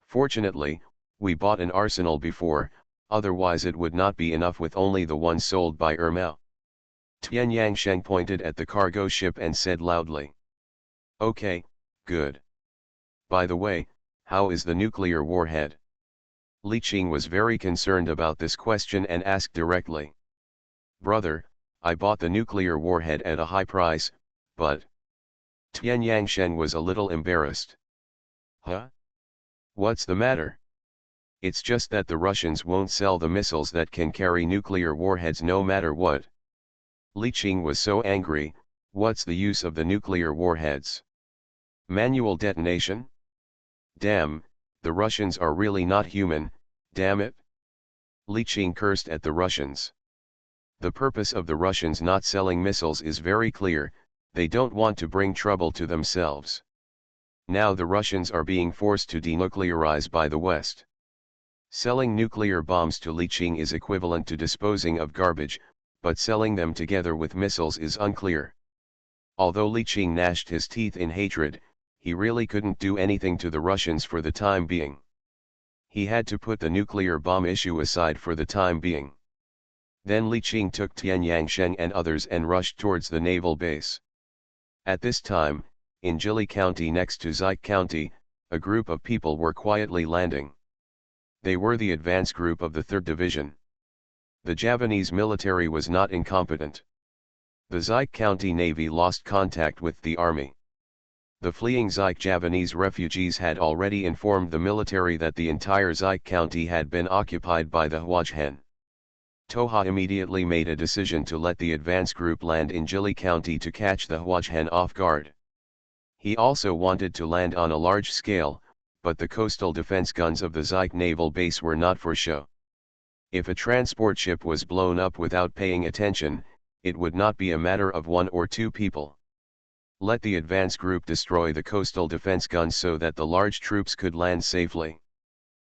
Fortunately, we bought an arsenal before, otherwise it would not be enough with only the one sold by Mao." Tian Yangshen pointed at the cargo ship and said loudly. "Okay, good. By the way, how is the nuclear warhead?" Li Qing was very concerned about this question and asked directly. "Brother, I bought the nuclear warhead at a high price, but..." Tian Yangshen was a little embarrassed. "Huh? What's the matter?" "It's just that the Russians won't sell the missiles that can carry nuclear warheads no matter what." Li Qing was so angry. What's the use of the nuclear warheads? Manual detonation? Damn, the Russians are really not human, damn it. Li Qing cursed at the Russians. The purpose of the Russians not selling missiles is very clear, they don't want to bring trouble to themselves. Now the Russians are being forced to denuclearize by the West. Selling nuclear bombs to Li Qing is equivalent to disposing of garbage, but selling them together with missiles is unclear. Although Li Qing gnashed his teeth in hatred, he really couldn't do anything to the Russians for the time being. He had to put the nuclear bomb issue aside for the time being. Then Li Qing took Tian Yangshen and others and rushed towards the naval base. At this time, in Jili County next to Zik County, a group of people were quietly landing. They were the advance group of the 3rd Division. The Javanese military was not incompetent. The Zik County Navy lost contact with the army. The fleeing Zik Javanese refugees had already informed the military that the entire Zik County had been occupied by the Huachen. Toha immediately made a decision to let the advance group land in Jili County to catch the Huachen off guard. He also wanted to land on a large scale, but the coastal defense guns of the Zik naval base were not for show. If a transport ship was blown up without paying attention, it would not be a matter of 1 or 2 people. Let the advance group destroy the coastal defense guns so that the large troops could land safely.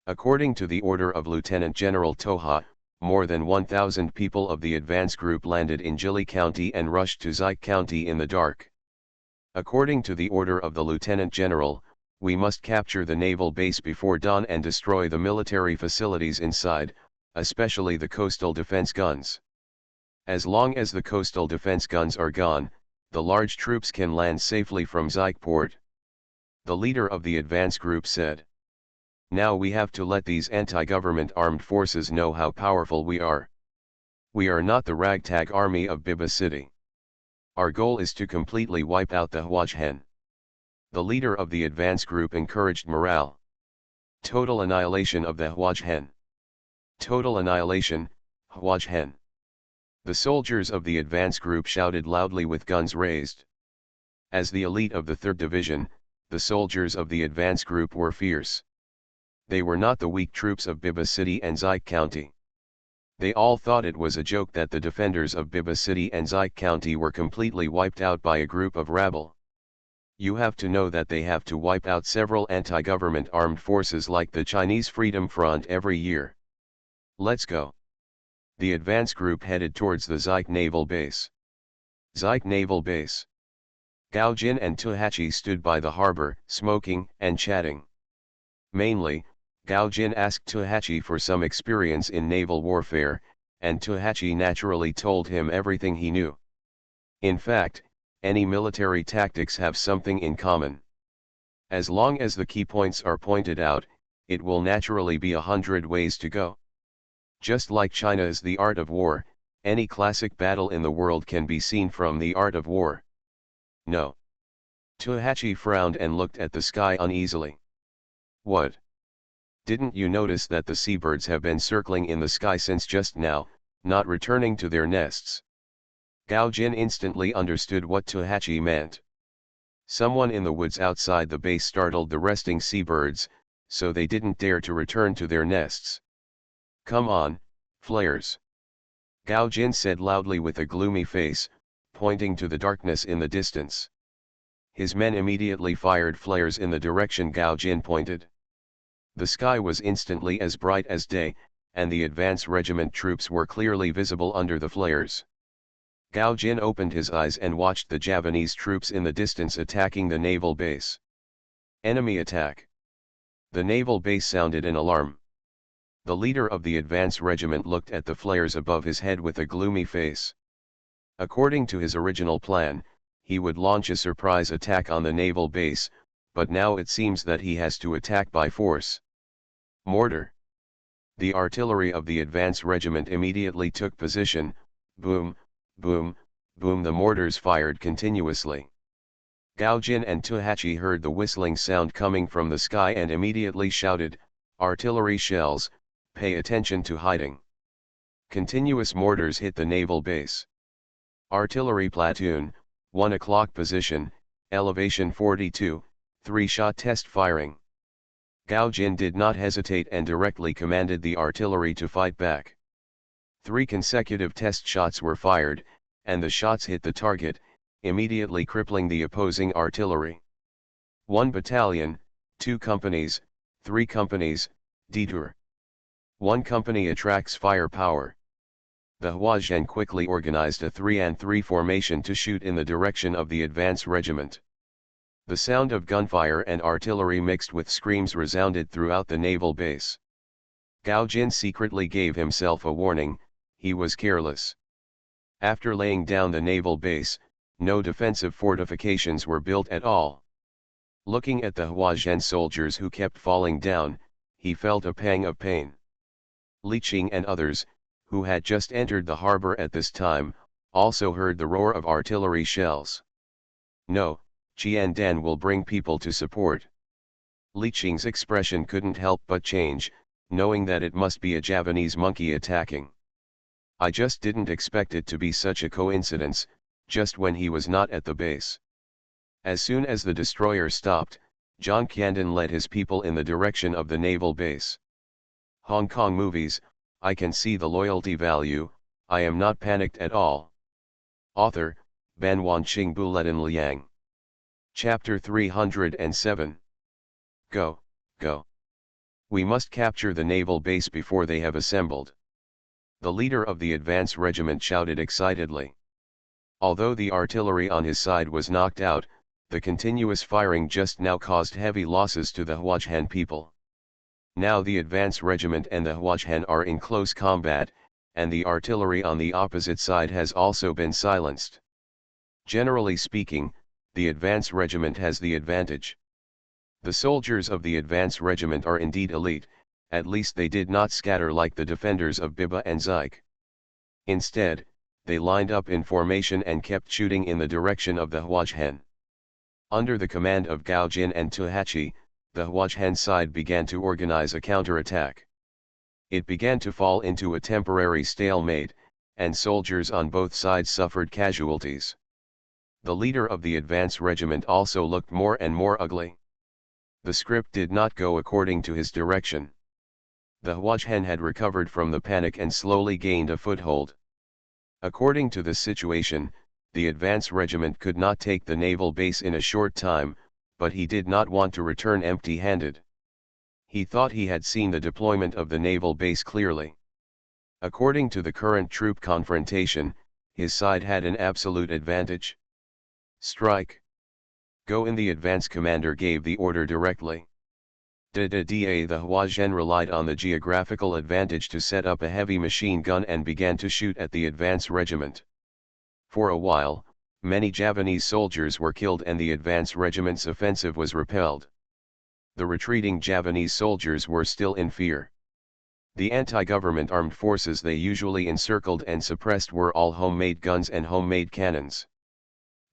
According to the order of Lieutenant General Toha, more than 1,000 people of the advance group landed in Jili County and rushed to Zike County in the dark. According to the order of the Lieutenant General, we must capture the naval base before dawn and destroy the military facilities inside, especially the coastal defense guns. As long as the coastal defense guns are gone, the large troops can land safely from Zike Port. The leader of the advance group said. Now we have to let these anti-government armed forces know how powerful we are. We are not the ragtag army of Biba City. Our goal is to completely wipe out the Hwajhen. The leader of the advance group encouraged morale. Total annihilation of the Hwajhen. Total annihilation, Hwajhen. The soldiers of the advance group shouted loudly with guns raised. As the elite of the 3rd Division, the soldiers of the advance group were fierce. They were not the weak troops of Biba City and Zike County. They all thought it was a joke that the defenders of Biba City and Zike County were completely wiped out by a group of rabble. You have to know that they have to wipe out several anti-government armed forces like the Chinese Freedom Front every year. Let's go. The advance group headed towards the Zike Naval Base. Zike Naval Base. Gao Jin and Tohachi stood by the harbor, smoking and chatting. Mainly, Gao Jin asked Tohachi for some experience in naval warfare, and Tohachi naturally told him everything he knew. In fact, any military tactics have something in common. As long as the key points are pointed out, it will naturally be 100 ways to go. Just like China's The Art of War, any classic battle in the world can be seen from The Art of War. No. Tohachi frowned and looked at the sky uneasily. What? Didn't you notice that the seabirds have been circling in the sky since just now, not returning to their nests? Gao Jin instantly understood what Tohachi meant. Someone in the woods outside the base startled the resting seabirds, so they didn't dare to return to their nests. Come on, flares. Gao Jin said loudly with a gloomy face, pointing to the darkness in the distance. His men immediately fired flares in the direction Gao Jin pointed. The sky was instantly as bright as day, and the advance regiment troops were clearly visible under the flares. Gao Jin opened his eyes and watched the Javanese troops in the distance attacking the naval base. Enemy attack. The naval base sounded an alarm. The leader of the advance regiment looked at the flares above his head with a gloomy face. According to his original plan, he would launch a surprise attack on the naval base, but now it seems that he has to attack by force. Mortar. The artillery of the advance regiment immediately took position. Boom, boom, boom. The mortars fired continuously. Gao Jin and Tohachi heard the whistling sound coming from the sky and immediately shouted, "Artillery shells, pay attention to hiding." Continuous mortars hit the naval base. Artillery platoon, 1 o'clock position, elevation 42, 3-shot test firing. Gao Jin did not hesitate and directly commanded the artillery to fight back. 3 consecutive test shots were fired, and the shots hit the target, immediately crippling the opposing artillery. 1 battalion, 2 companies, 3 companies, detour. 1 company attracts firepower. The Hwajhen quickly organized a 3-and-3 formation to shoot in the direction of the advance regiment. The sound of gunfire and artillery mixed with screams resounded throughout the naval base. Gao Jin secretly gave himself a warning: he was careless. After laying down the naval base, no defensive fortifications were built at all. Looking at the Hwajhen soldiers who kept falling down, he felt a pang of pain. Li Qing and others, who had just entered the harbor at this time, also heard the roar of artillery shells. No, Qian Dan will bring people to support. Li Qing's expression couldn't help but change, knowing that it must be a Javanese monkey attacking. I just didn't expect it to be such a coincidence, just when he was not at the base. As soon as the destroyer stopped, Zhang Qiandan led his people in the direction of the naval base. Hong Kong movies, I can see the loyalty value, I am not panicked at all. Author, Ban Wanqing Buletin Liang. Chapter 307. Go, go. We must capture the naval base before they have assembled. The leader of the advance regiment shouted excitedly. Although the artillery on his side was knocked out, the continuous firing just now caused heavy losses to the Hwajhan people. Now the advance regiment and the Hwajhan are in close combat, and the artillery on the opposite side has also been silenced. Generally speaking, the advance regiment has the advantage. The soldiers of the advance regiment are indeed elite, at least they did not scatter like the defenders of Biba and Zik. Instead, they lined up in formation and kept shooting in the direction of the Hwajhan. Under the command of Gao Jin and Tuhachi, the Hwajhan side began to organize a counterattack. It began to fall into a temporary stalemate, and soldiers on both sides suffered casualties. The leader of the advance regiment also looked more and more ugly. The script did not go according to his direction. The Hwajhan had recovered from the panic and slowly gained a foothold. According to this situation, the advance regiment could not take the naval base in a short time, but he did not want to return empty-handed. He thought he had seen the deployment of the naval base clearly. According to the current troop confrontation, his side had an absolute advantage. Strike! Go in. The advance commander gave the order directly. The Hwajhan relied on the geographical advantage to set up a heavy machine gun and began to shoot at the advance regiment. For a while, many Javanese soldiers were killed and the advance regiment's offensive was repelled. The retreating Javanese soldiers were still in fear. The anti-government armed forces they usually encircled and suppressed were all homemade guns and homemade cannons.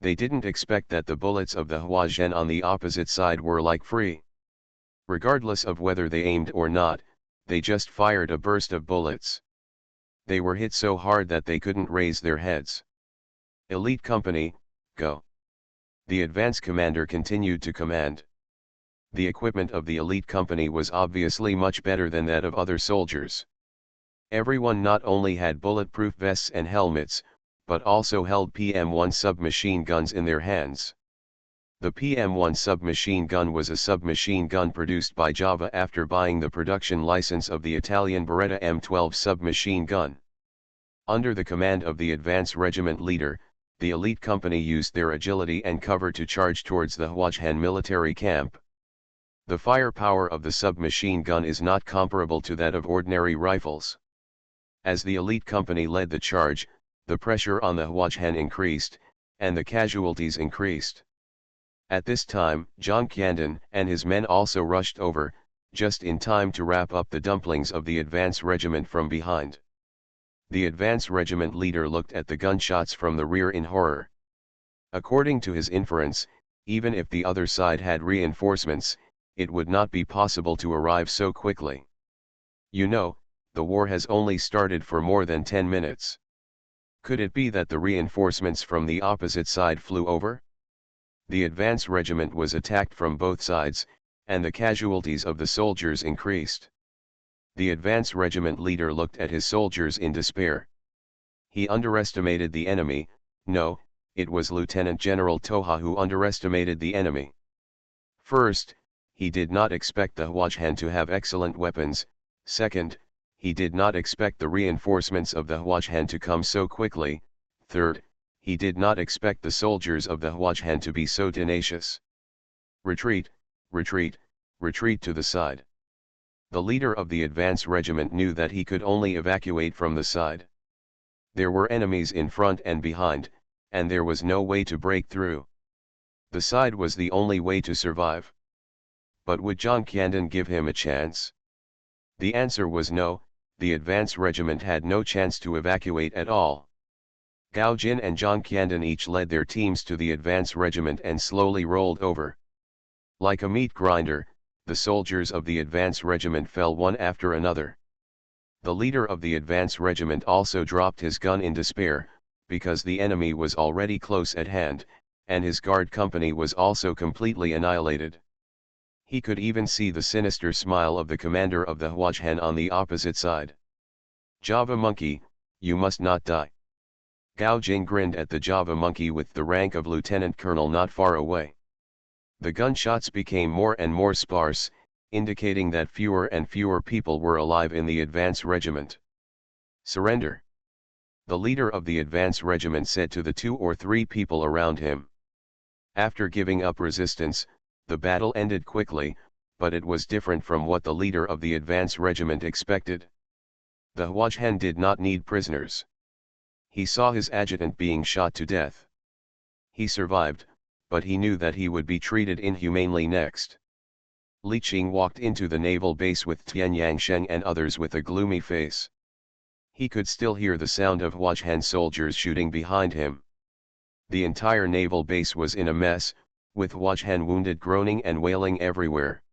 They didn't expect that the bullets of the Hwajhan on the opposite side were like free. Regardless of whether they aimed or not, they just fired a burst of bullets. They were hit so hard that they couldn't raise their heads. Elite company, go. The advance commander continued to command. The equipment of the elite company was obviously much better than that of other soldiers. Everyone not only had bulletproof vests and helmets, but also held PM-1 submachine guns in their hands. The PM-1 submachine gun was a submachine gun produced by Java after buying the production license of the Italian Beretta M12 submachine gun. Under the command of the advance regiment leader, the elite company used their agility and cover to charge towards the Hwajhan military camp. The firepower of the submachine gun is not comparable to that of ordinary rifles. As the elite company led the charge, the pressure on the Hwajhan increased, and the casualties increased. At this time, Zhang Qiandan and his men also rushed over, just in time to wrap up the dumplings of the advance regiment from behind. The advance regiment leader looked at the gunshots from the rear in horror. According to his inference, even if the other side had reinforcements, it would not be possible to arrive so quickly. You know, the war has only started for more than 10 minutes. Could it be that the reinforcements from the opposite side flew over? The advance regiment was attacked from both sides, and the casualties of the soldiers increased. The advance regiment leader looked at his soldiers in despair. He underestimated the enemy. No, it was Lieutenant General Toha who underestimated the enemy. First, he did not expect the Hwajhan to have excellent weapons. Second, he did not expect the reinforcements of the Hwajhan to come so quickly. Third, he did not expect the soldiers of the Hwajhan to be so tenacious. Retreat, retreat, retreat to the side. The leader of the advance regiment knew that he could only evacuate from the side. There were enemies in front and behind, and there was no way to break through. The side was the only way to survive. But would Zhang Qiandan give him a chance? The answer was no. The advance regiment had no chance to evacuate at all. Gao Jin and Zhang Qiandan each led their teams to the advance regiment and slowly rolled over. Like a meat grinder, the soldiers of the advance regiment fell one after another. The leader of the advance regiment also dropped his gun in despair, because the enemy was already close at hand, and his guard company was also completely annihilated. He could even see the sinister smile of the commander of the Hwajhan on the opposite side. Java monkey, you must not die. Gao Jing grinned at the Java monkey with the rank of lieutenant colonel not far away. The gunshots became more and more sparse, indicating that fewer and fewer people were alive in the advance regiment. "Surrender," the leader of the advance regiment said to the 2 or 3 people around him. After giving up resistance, the battle ended quickly, but it was different from what the leader of the advance regiment expected. The Huajhan did not need prisoners. He saw his adjutant being shot to death. He survived, but he knew that he would be treated inhumanely next. Li Qing walked into the naval base with Tian Yangsheng and others with a gloomy face. He could still hear the sound of Huajhan soldiers shooting behind him. The entire naval base was in a mess, with Huajhan wounded groaning and wailing everywhere.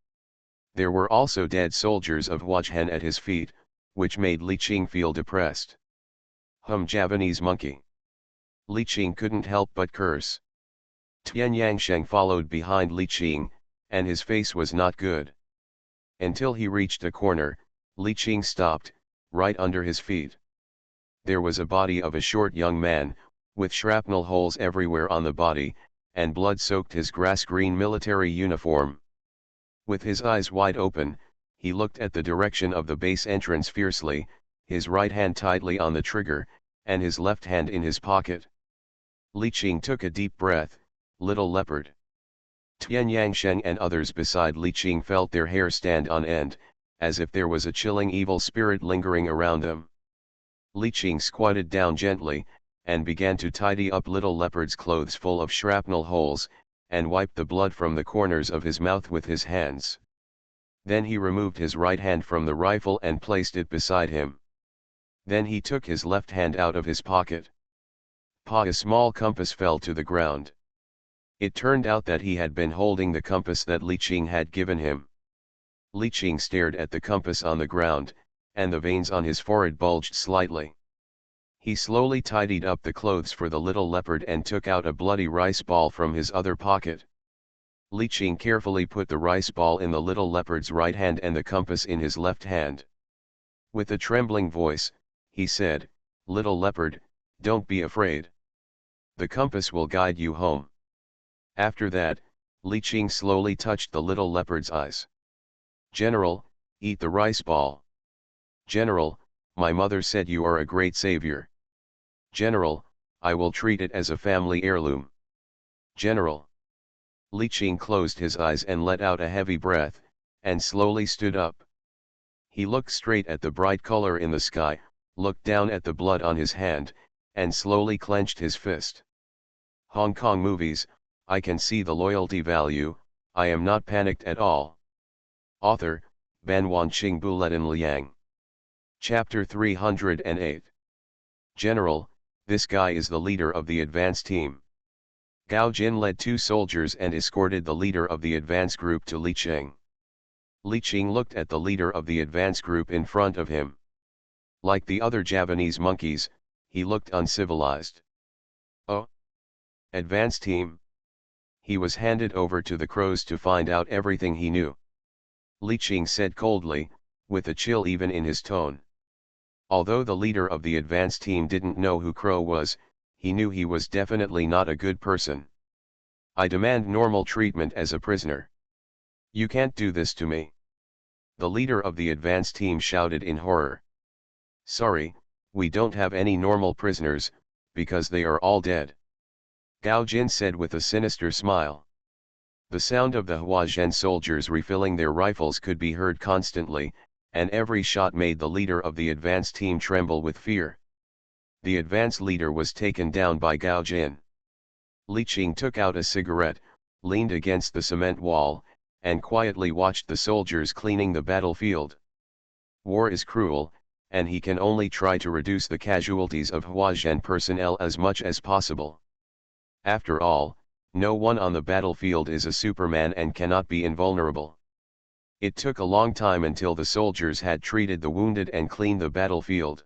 There were also dead soldiers of Huajhan at his feet, which made Li Qing feel depressed. Javanese monkey. Li Qing couldn't help but curse. Tian Yangsheng followed behind Li Qing, and his face was not good. Until he reached a corner, Li Qing stopped, right under his feet. There was a body of a short young man, with shrapnel holes everywhere on the body, and blood soaked his grass-green military uniform. With his eyes wide open, he looked at the direction of the base entrance fiercely, his right hand tightly on the trigger, and his left hand in his pocket. Li Qing took a deep breath. Little leopard. Tian Yangsheng and others beside Li Qing felt their hair stand on end, as if there was a chilling evil spirit lingering around them. Li Qing squatted down gently, and began to tidy up little leopard's clothes full of shrapnel holes, and wiped the blood from the corners of his mouth with his hands. Then he removed his right hand from the rifle and placed it beside him. Then he took his left hand out of his pocket. A small compass fell to the ground. It turned out that he had been holding the compass that Li Qing had given him. Li Qing stared at the compass on the ground, and the veins on his forehead bulged slightly. He slowly tidied up the clothes for the little leopard and took out a bloody rice ball from his other pocket. Li Qing carefully put the rice ball in the little leopard's right hand and the compass in his left hand. With a trembling voice, he said, "Little leopard, don't be afraid. The compass will guide you home." After that, Li Qing slowly touched the little leopard's eyes. "General, eat the rice ball." "General, my mother said you are a great savior." "General, I will treat it as a family heirloom." "General." Li Qing closed his eyes and let out a heavy breath, and slowly stood up. He looked straight at the bright color in the sky, looked down at the blood on his hand, and slowly clenched his fist. Hong Kong movies, I can see the loyalty value, I am not panicked at all. Author, Ban Wanqing Buletin Liang. Chapter 308. General, this guy is the leader of the advance team. Gao Jin led 2 soldiers and escorted the leader of the advance group to Li Qing. Li Qing looked at the leader of the advance group in front of him. Like the other Javanese monkeys, he looked uncivilized. "Oh? Advance team?" He was handed over to the crows to find out everything he knew. Li Qing said coldly, with a chill even in his tone. Although the leader of the advance team didn't know who Crow was, he knew he was definitely not a good person. "I demand normal treatment as a prisoner. You can't do this to me," the leader of the advance team shouted in horror. "Sorry, we don't have any normal prisoners, because they are all dead," Gao Jin said with a sinister smile. The sound of the Huajin soldiers refilling their rifles could be heard constantly, and every shot made the leader of the advance team tremble with fear. The advance leader was taken down by Gao Jin. Li Qing took out a cigarette, leaned against the cement wall, and quietly watched the soldiers cleaning the battlefield. War is cruel, and he can only try to reduce the casualties of Huajin personnel as much as possible. After all, no one on the battlefield is a Superman and cannot be invulnerable. It took a long time until the soldiers had treated the wounded and cleaned the battlefield.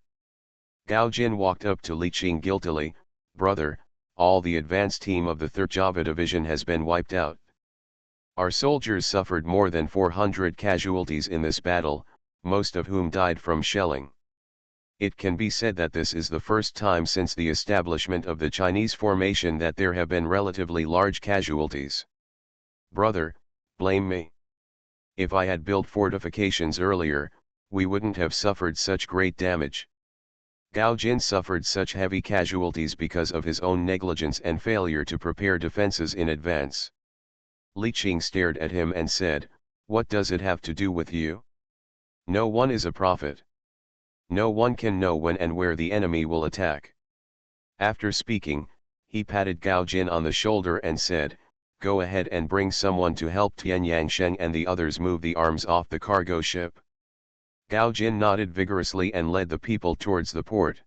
Gao Jin walked up to Li Qing guiltily, "Brother, all the advance team of the 3rd Java Division has been wiped out. Our soldiers suffered more than 400 casualties in this battle, most of whom died from shelling. It can be said that this is the first time since the establishment of the Chinese formation that there have been relatively large casualties. Brother, blame me. If I had built fortifications earlier, we wouldn't have suffered such great damage. Gao Jin suffered such heavy casualties because of his own negligence and failure to prepare defenses in advance. Li Qing stared at him and said, "What does it have to do with you? No one is a prophet. No one can know when and where the enemy will attack." After speaking, he patted Gao Jin on the shoulder and said, "Go ahead and bring someone to help Tian Yangsheng and the others move the arms off the cargo ship." Gao Jin nodded vigorously and led the people towards the port.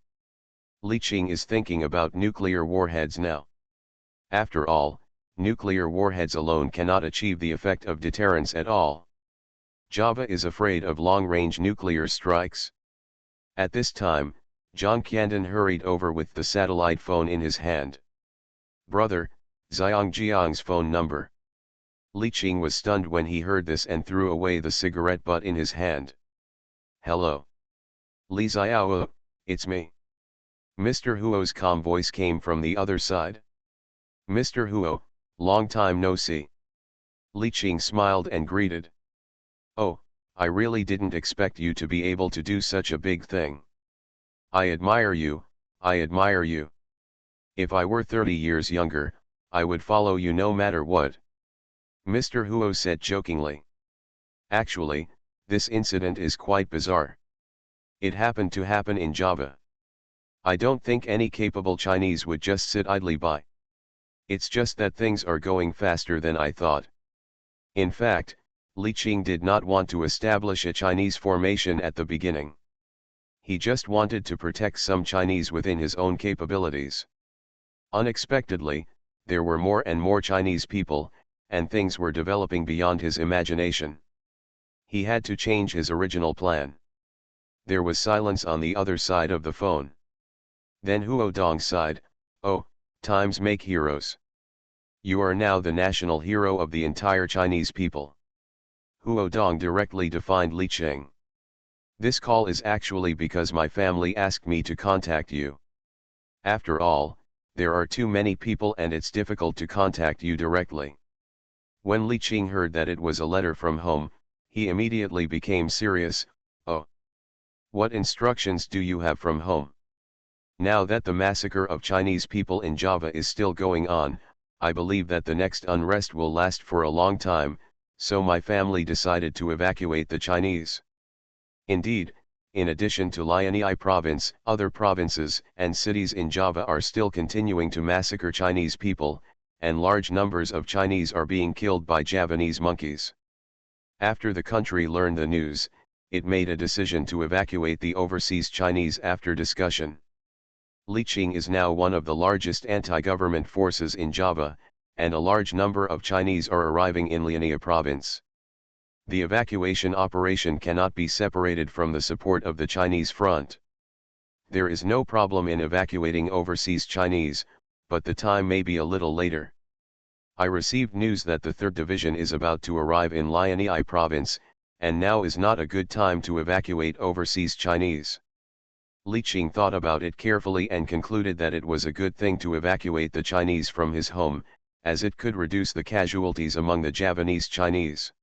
Li Qing is thinking about nuclear warheads now. After all, nuclear warheads alone cannot achieve the effect of deterrence at all. Java is afraid of long-range nuclear strikes. At this time, Zhang Qiandan hurried over with the satellite phone in his hand. "Brother, Xiang Jiang's phone number." Li Qing was stunned when he heard this and threw away the cigarette butt in his hand. "Hello. Li Xiao, it's me." Mr. Huo's calm voice came from the other side. "Mr. Huo, long time no see." Li Qing smiled and greeted. "Oh, I really didn't expect you to be able to do such a big thing. I admire you, I admire you. If I were 30 years younger, I would follow you no matter what." Mr. Huo said jokingly. "Actually, this incident is quite bizarre. It happened to happen in Java. I don't think any capable Chinese would just sit idly by. It's just that things are going faster than I thought." In fact, Li Qing did not want to establish a Chinese formation at the beginning. He just wanted to protect some Chinese within his own capabilities. Unexpectedly, there were more and more Chinese people, and things were developing beyond his imagination. He had to change his original plan. There was silence on the other side of the phone. Then Huo Dong sighed, "Oh, times make heroes. You are now the national hero of the entire Chinese people." Huo Dong directly defined Li Qing. "This call is actually because my family asked me to contact you. After all, there are too many people and it's difficult to contact you directly." When Li Qing heard that it was a letter from home, he immediately became serious. "Oh. What instructions do you have from home? Now that the massacre of Chinese people in Java is still going on, I believe that the next unrest will last for a long time, so my family decided to evacuate the Chinese." Indeed, in addition to Liaoning province, other provinces and cities in Java are still continuing to massacre Chinese people, and large numbers of Chinese are being killed by Javanese monkeys. After the country learned the news, it made a decision to evacuate the overseas Chinese after discussion. Li Qing is now one of the largest anti-government forces in Java, and a large number of Chinese are arriving in Liaoning province. The evacuation operation cannot be separated from the support of the Chinese front. There is no problem in evacuating overseas Chinese, but the time may be a little later. I received news that the 3rd Division is about to arrive in Liaoning province, and now is not a good time to evacuate overseas Chinese. Li Qing thought about it carefully and concluded that it was a good thing to evacuate the Chinese from his home, as it could reduce the casualties among the Javanese Chinese.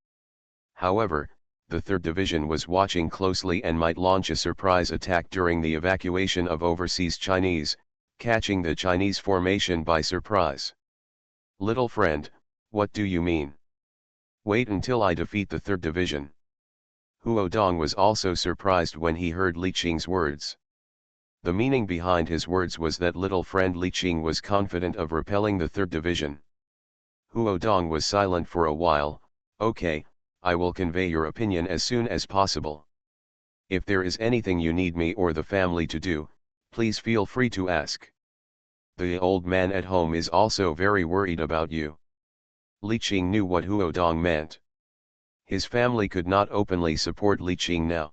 However, the 3rd Division was watching closely and might launch a surprise attack during the evacuation of overseas Chinese, catching the Chinese formation by surprise. "Little friend, what do you mean? Wait until I defeat the 3rd Division." Huo Dong was also surprised when he heard Li Qing's words. The meaning behind his words was that little friend Li Qing was confident of repelling the 3rd Division. Huo Dong was silent for a while. "Okay, I will convey your opinion as soon as possible. If there is anything you need me or the family to do, please feel free to ask. The old man at home is also very worried about you." Li Qing knew what Huo Dong meant. His family could not openly support Li Qing now.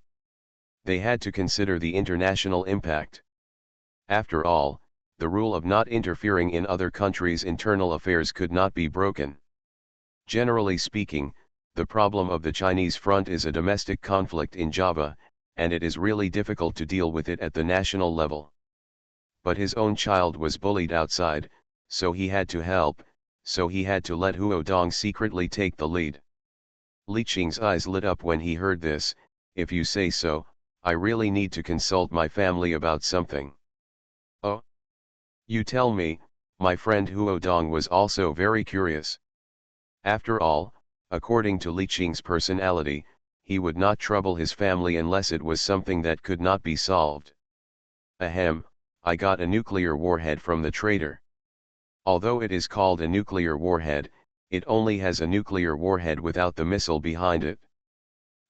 They had to consider the international impact. After all, the rule of not interfering in other countries' internal affairs could not be broken. Generally speaking, the problem of the Chinese front is a domestic conflict in Java, and it is really difficult to deal with it at the national level. But his own child was bullied outside, so he had to help, so he had to let Huodong secretly take the lead. Li Qing's eyes lit up when he heard this. If you say so, I really need to consult my family about something. Oh? You tell me. My friend Huodong was also very curious. After all, according to Li Qing's personality, he would not trouble his family unless it was something that could not be solved. Ahem, I got a nuclear warhead from the trader. Although it is called a nuclear warhead, it only has a nuclear warhead without the missile behind it.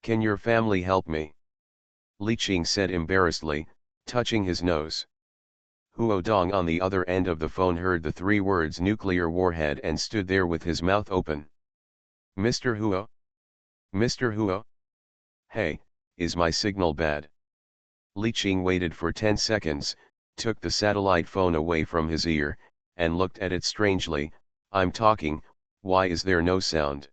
Can your family help me? Li Qing said embarrassedly, touching his nose. Huodong on the other end of the phone heard the 3 words nuclear warhead and stood there with his mouth open. Mr. Huo? Mr. Huo? Hey, is my signal bad? Li Qing waited for 10 seconds, took the satellite phone away from his ear, and looked at it strangely. I'm talking, why is there no sound?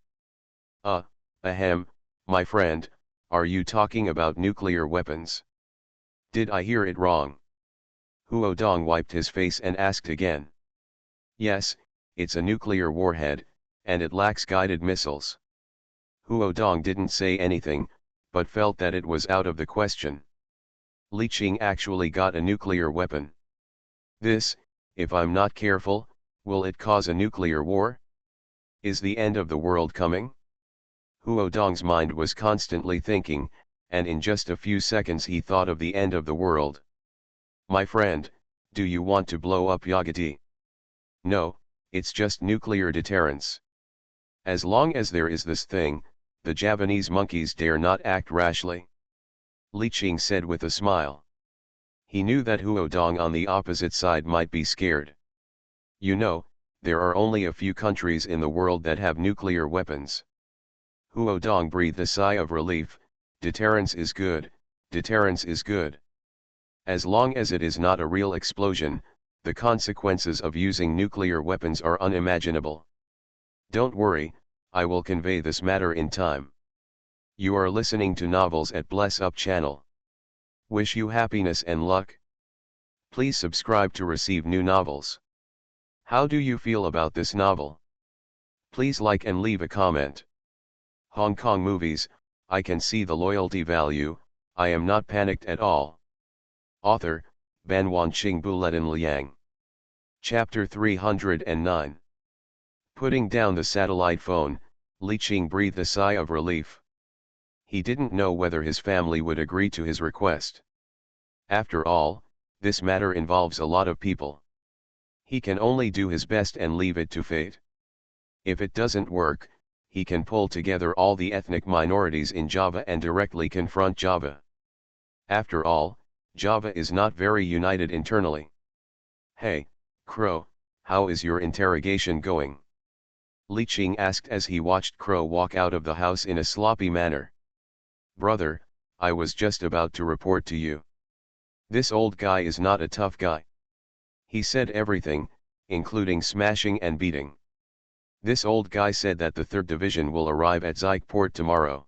Ahem, my friend, are you talking about nuclear weapons? Did I hear it wrong? Huodong wiped his face and asked again. Yes, it's a nuclear warhead, and it lacks guided missiles. Huodong didn't say anything, but felt that it was out of the question. Li Qing actually got a nuclear weapon. This, if I'm not careful, will it cause a nuclear war? Is the end of the world coming? Huodong's mind was constantly thinking, and in just a few seconds he thought of the end of the world. My friend, do you want to blow up Yagati? No, it's just nuclear deterrence. As long as there is this thing, the Javanese monkeys dare not act rashly. Li Qing said with a smile. He knew that Huodong on the opposite side might be scared. You know, there are only a few countries in the world that have nuclear weapons. Huodong breathed a sigh of relief. Deterrence is good, deterrence is good. As long as it is not a real explosion, the consequences of using nuclear weapons are unimaginable. Don't worry, I will convey this matter in time. You are listening to Novels at Bless Up channel. Wish you happiness and luck. Please subscribe to receive new novels. How do you feel about this novel? Please like and leave a comment. Hong Kong movies, I can see the loyalty value, I am not panicked at all. Author, Ban Wanqing Buletin Liang. Chapter 309. Putting down the satellite phone, Li Qing breathed a sigh of relief. He didn't know whether his family would agree to his request. After all, this matter involves a lot of people. He can only do his best and leave it to fate. If it doesn't work, he can pull together all the ethnic minorities in Java and directly confront Java. After all, Java is not very united internally. Hey, Crow, how is your interrogation going? Li Qing asked as he watched Crow walk out of the house in a sloppy manner. Brother, I was just about to report to you. This old guy is not a tough guy. He said everything, including smashing and beating. This old guy said that the 3rd Division will arrive at Zik Port tomorrow.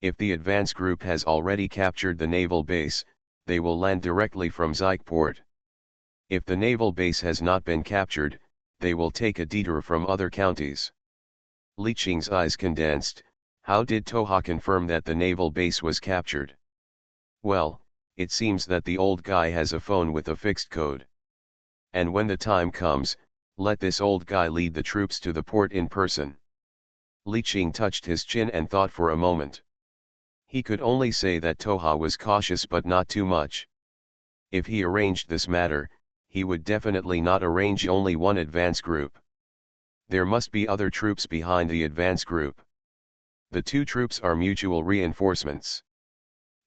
If the advance group has already captured the naval base, they will land directly from Zik Port. If the naval base has not been captured, they will take a detour from other counties. Li Qing's eyes condensed. How did Toha confirm that the naval base was captured? Well, it seems that the old guy has a phone with a fixed code. And when the time comes, let this old guy lead the troops to the port in person. Li Qing touched his chin and thought for a moment. He could only say that Toha was cautious but not too much. If he arranged this matter, he would definitely not arrange only one advance group. There must be other troops behind the advance group. The 2 troops are mutual reinforcements.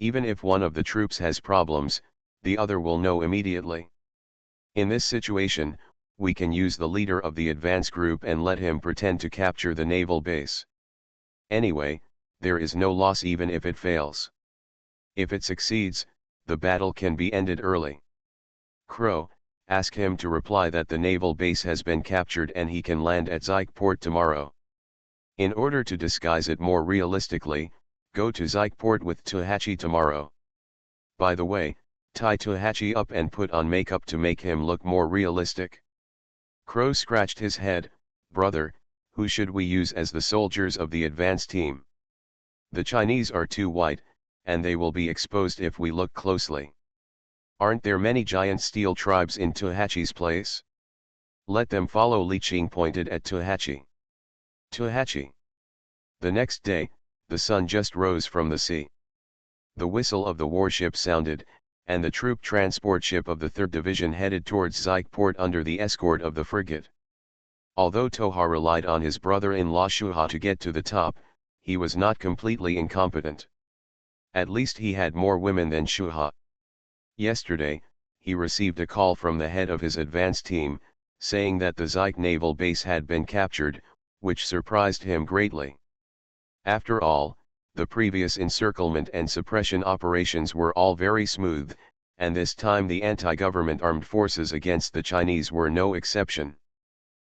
Even if one of the troops has problems, the other will know immediately. In this situation, we can use the leader of the advance group and let him pretend to capture the naval base. Anyway, there is no loss even if it fails. If it succeeds, the battle can be ended early. Crow, ask him to reply that the naval base has been captured and he can land at Zik Port tomorrow. In order to disguise it more realistically, go to Zik Port with Tohachi tomorrow. By the way, tie Tohachi up and put on makeup to make him look more realistic. Crow scratched his head. Brother, who should we use as the soldiers of the advance team? The Chinese are too white, and they will be exposed if we look closely. Aren't there many giant steel tribes in Tohachi's place? Let them follow. Li Qing pointed at Tohachi. Tohachi. The next day, the sun just rose from the sea. The whistle of the warship sounded, and the troop transport ship of the 3rd Division headed towards Zik Port under the escort of the frigate. Although Toha relied on his brother-in-law Shuha to get to the top, he was not completely incompetent. At least he had more women than Shuha. Yesterday, he received a call from the head of his advance team, saying that the Zik naval base had been captured, which surprised him greatly. After all, the previous encirclement and suppression operations were all very smooth, and this time the anti-government armed forces against the Chinese were no exception.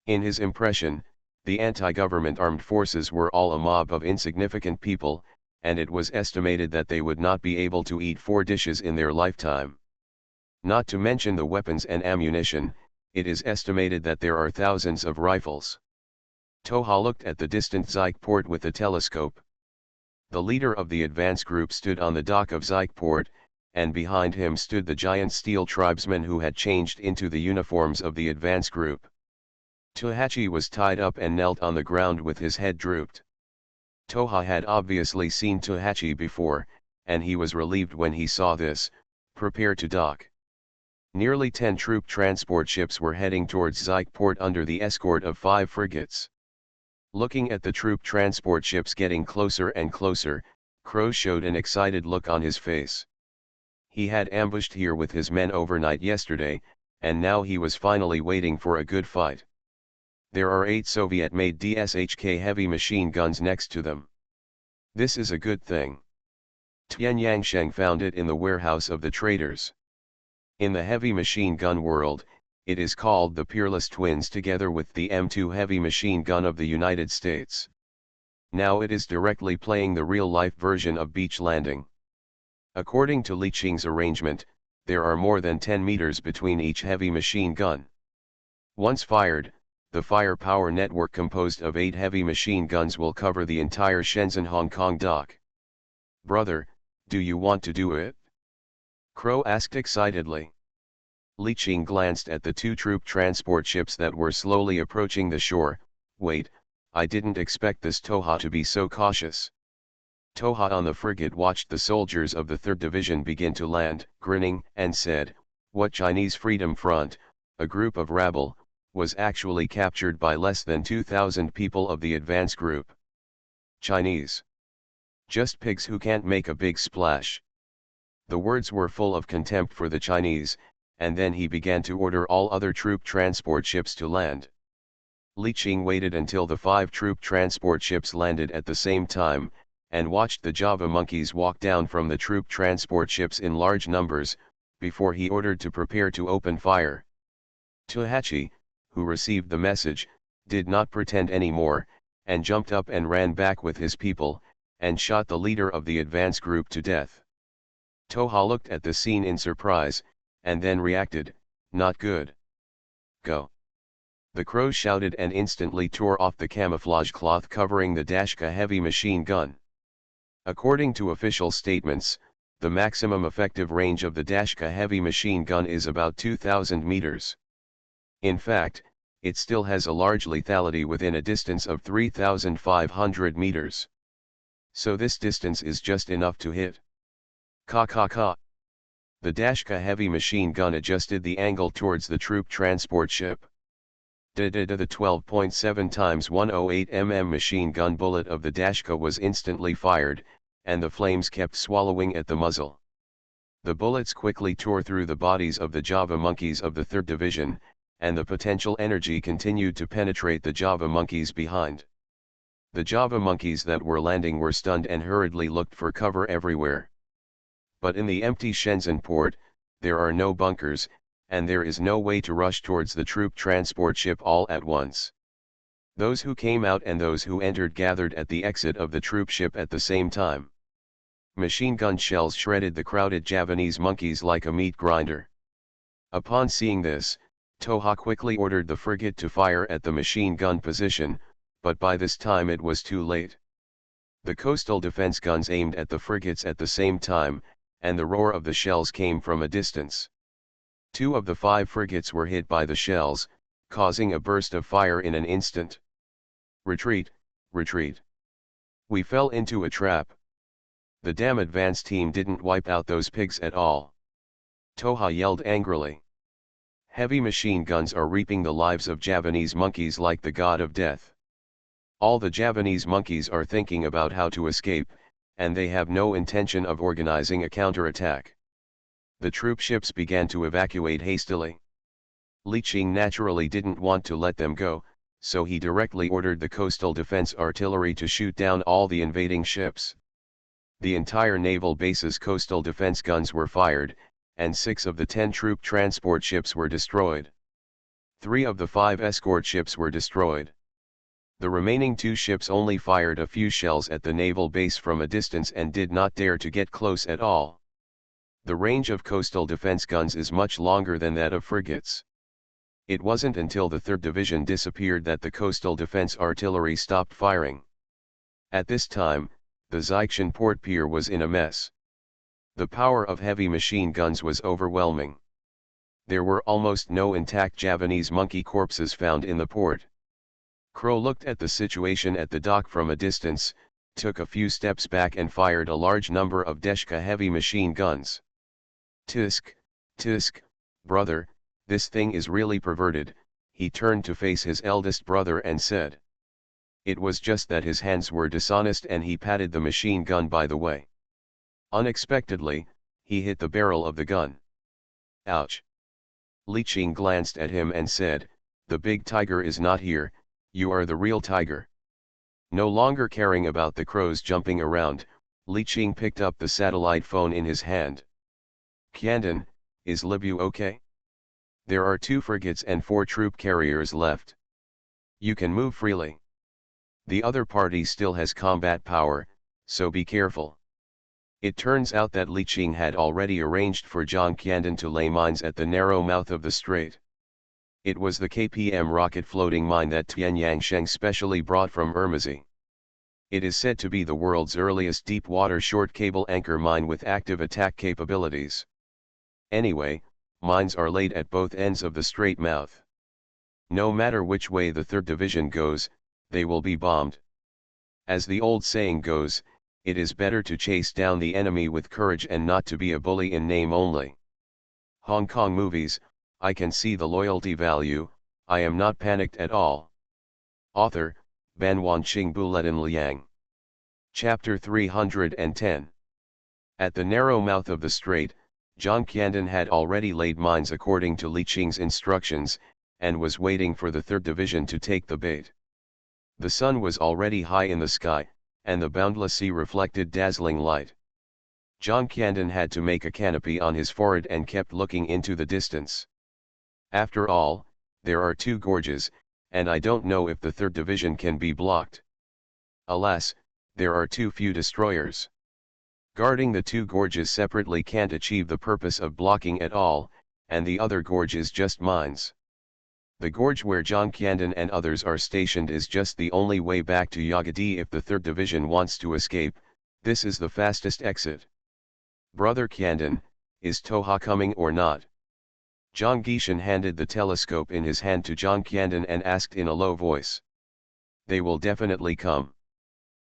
In his impression, the anti-government armed forces were all a mob of insignificant people, and it was estimated that they would not be able to eat 4 dishes in their lifetime. Not to mention the weapons and ammunition, it is estimated that there are thousands of rifles. Toha looked at the distant Zik Port with a telescope. The leader of the advance group stood on the dock of Zik Port, and behind him stood the giant steel tribesmen who had changed into the uniforms of the advance group. Tohachi was tied up and knelt on the ground with his head drooped. Toha had obviously seen Tohachi before, and he was relieved when he saw this. Prepare to dock. Nearly 10 troop transport ships were heading towards Zik Port under the escort of 5 frigates. Looking at the troop transport ships getting closer and closer, Crow showed an excited look on his face. He had ambushed here with his men overnight yesterday, and now he was finally waiting for a good fight. There are 8 Soviet-made DSHK heavy machine guns next to them. This is a good thing. Tian Yangsheng found it in the warehouse of the traders. In the heavy machine gun world, it is called the Peerless Twins together with the M2 heavy machine gun of the United States. Now it is directly playing the real-life version of beach landing. According to Li Qing's arrangement, there are more than 10 meters between each heavy machine gun. Once fired, the firepower network composed of 8 heavy machine guns will cover the entire Shenzhen Hong Kong dock. Brother, do you want to do it? Crow asked excitedly. Li Qing glanced at the 2 troop transport ships that were slowly approaching the shore. Wait, I didn't expect this Toha to be so cautious. Toha on the frigate watched the soldiers of the 3rd Division begin to land, grinning, and said, "What Chinese Freedom Front, a group of rabble, was actually captured by less than 2,000 people of the advance group. Chinese. Just pigs who can't make a big splash." The words were full of contempt for the Chinese, and then he began to order all other troop transport ships to land. Li Qing waited until the 5 troop transport ships landed at the same time, and watched the Java monkeys walk down from the troop transport ships in large numbers, before he ordered to prepare to open fire. Tohachi, who received the message, did not pretend anymore, and jumped up and ran back with his people, and shot the leader of the advance group to death. Toha looked at the scene in surprise, and then reacted, "Not good. Go." The Crow shouted and instantly tore off the camouflage cloth covering the Dashka heavy machine gun. According to official statements, the maximum effective range of the Dashka heavy machine gun is about 2,000 meters. In fact, it still has a large lethality within a distance of 3,500 meters. So this distance is just enough to hit. Ka ka ka. The Dashka heavy machine gun adjusted the angle towards the troop transport ship. The 12.7 x 108 mm machine gun bullet of the Dashka was instantly fired, and the flames kept swallowing at the muzzle. The bullets quickly tore through the bodies of the Java monkeys of the 3rd Division, and the potential energy continued to penetrate the Java monkeys behind. The Java monkeys that were landing were stunned and hurriedly looked for cover everywhere. But in the empty Shenzhen port, there are no bunkers, and there is no way to rush towards the troop transport ship all at once. Those who came out and those who entered gathered at the exit of the troop ship at the same time. Machine gun shells shredded the crowded Javanese monkeys like a meat grinder. Upon seeing this, Toha quickly ordered the frigate to fire at the machine gun position, but by this time it was too late. The coastal defense guns aimed at the frigates at the same time, and the roar of the shells came from a distance. 2 of the 5 frigates were hit by the shells, causing a burst of fire in an instant. Retreat, retreat. We fell into a trap. The damn advance team didn't wipe out those pigs at all. Toha yelled angrily. Heavy machine guns are reaping the lives of Javanese monkeys like the god of death. All the Javanese monkeys are thinking about how to escape, and they have no intention of organizing a counterattack. The troop ships began to evacuate hastily. Li Qing naturally didn't want to let them go, so he directly ordered the coastal defense artillery to shoot down all the invading ships. The entire naval base's coastal defense guns were fired, and 6 of the 10 troop transport ships were destroyed. 3 of the 5 escort ships were destroyed. The remaining 2 ships only fired a few shells at the naval base from a distance and did not dare to get close at all. The range of coastal defense guns is much longer than that of frigates. It wasn't until the 3rd Division disappeared that the coastal defense artillery stopped firing. At this time, the Xixian port pier was in a mess. The power of heavy machine guns was overwhelming. There were almost no intact Javanese monkey corpses found in the port. Crow looked at the situation at the dock from a distance, took a few steps back and fired a large number of Deshka heavy machine guns. Tisk, tisk, brother, this thing is really perverted, he turned to face his eldest brother and said. It was just that his hands were dishonest and he patted the machine gun by the way. Unexpectedly, he hit the barrel of the gun. Ouch. Li Qing glanced at him and said, the big tiger is not here, you are the real tiger. No longer caring about the crows jumping around, Li Qing picked up the satellite phone in his hand. Qiandan, is Libu okay? There are 2 frigates and 4 troop carriers left. You can move freely. The other party still has combat power, so be careful. It turns out that Li Qing had already arranged for Zhang Qiandan to lay mines at the narrow mouth of the strait. It was the KPM rocket floating mine that Tian Yangsheng specially brought from Urumqi. It is said to be the world's earliest deep-water short cable anchor mine with active attack capabilities. Anyway, mines are laid at both ends of the strait mouth. No matter which way the 3rd Division goes, they will be bombed. As the old saying goes, it is better to chase down the enemy with courage and not to be a bully in name only. Hong Kong movies, I can see the loyalty value, I am not panicked at all. Author, Ban Wanqing Buletin Liang. Chapter 310. At the narrow mouth of the strait, Zhang Qiandan had already laid mines according to Li Qing's instructions, and was waiting for the 3rd Division to take the bait. The sun was already high in the sky, and the boundless sea reflected dazzling light. Zhang Qiandan had to make a canopy on his forehead and kept looking into the distance. After all, there are 2 gorges, and I don't know if the 3rd Division can be blocked. Alas, there are too few destroyers. Guarding the 2 gorges separately can't achieve the purpose of blocking at all, and the other gorge is just mines. The gorge where Zhang Qiandan and others are stationed is just the only way back to Yagadi if the 3rd Division wants to escape. This is the fastest exit. Brother Qiandan, is Toha coming or not? Zhang Gishan handed the telescope in his hand to Zhang Qiandan and asked in a low voice. They will definitely come.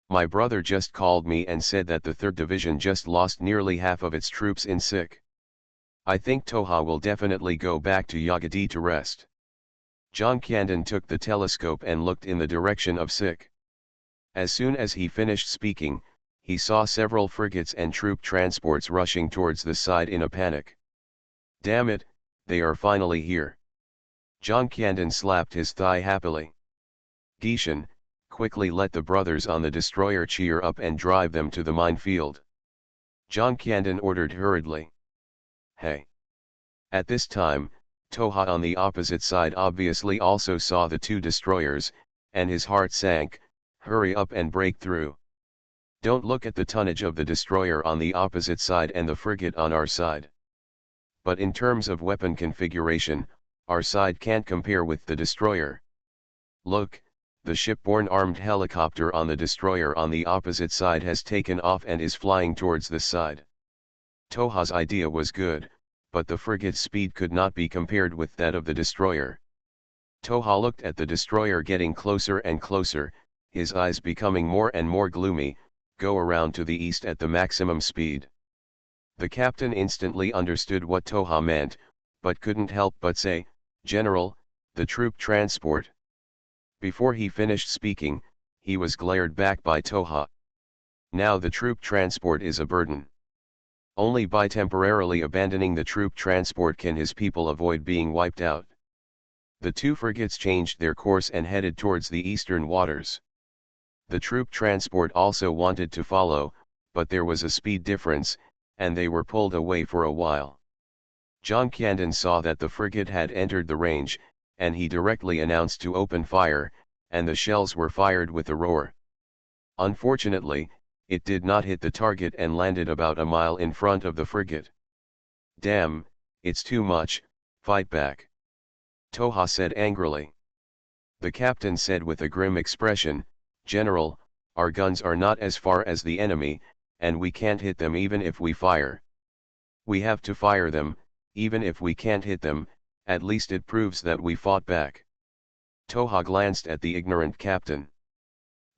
My brother just called me and said that the 3rd Division just lost nearly half of its troops in Sikh. I think Toha will definitely go back to Yagadi to rest. Zhang Qiandan took the telescope and looked in the direction of Sikh. As soon as he finished speaking, he saw several frigates and troop transports rushing towards the side in a panic. Damn it, they are finally here. Zhang Qiandan slapped his thigh happily. Gishan, quickly let the brothers on the destroyer cheer up and drive them to the minefield. Zhang Qiandan ordered hurriedly. Hey! At this time, Toha on the opposite side obviously also saw the 2 destroyers, and his heart sank. Hurry up and break through. Don't look at the tonnage of the destroyer on the opposite side and the frigate on our side. But in terms of weapon configuration, Our side can't compare with the destroyer. Look, the shipborne armed helicopter on the destroyer on the opposite side has taken off and is flying towards this side. Toha's idea was good, but the frigate's speed could not be compared with that of the destroyer. Toha looked at the destroyer getting closer and closer, his eyes becoming more and more gloomy, go around to the east at the maximum speed. The captain instantly understood what Toha meant, but couldn't help but say, "General, the troop transport." Before he finished speaking, he was glared back by Toha. Now the troop transport is a burden. Only by temporarily abandoning the troop transport can his people avoid being wiped out. The two frigates changed their course and headed towards the eastern waters. The troop transport also wanted to follow, but there was a speed difference, and they were pulled away for a while. John Candon saw that the frigate had entered the range, and he directly announced to open fire, and the shells were fired with a roar. Unfortunately, it did not hit the target and landed about a mile in front of the frigate. "Damn, it's too much, fight back," Toha said angrily. The captain said with a grim expression, "General, our guns are not as far as the enemy, and we can't hit them even if we fire. We have to fire them, even if we can't hit them, at least it proves that we fought back." Toha glanced at the ignorant captain.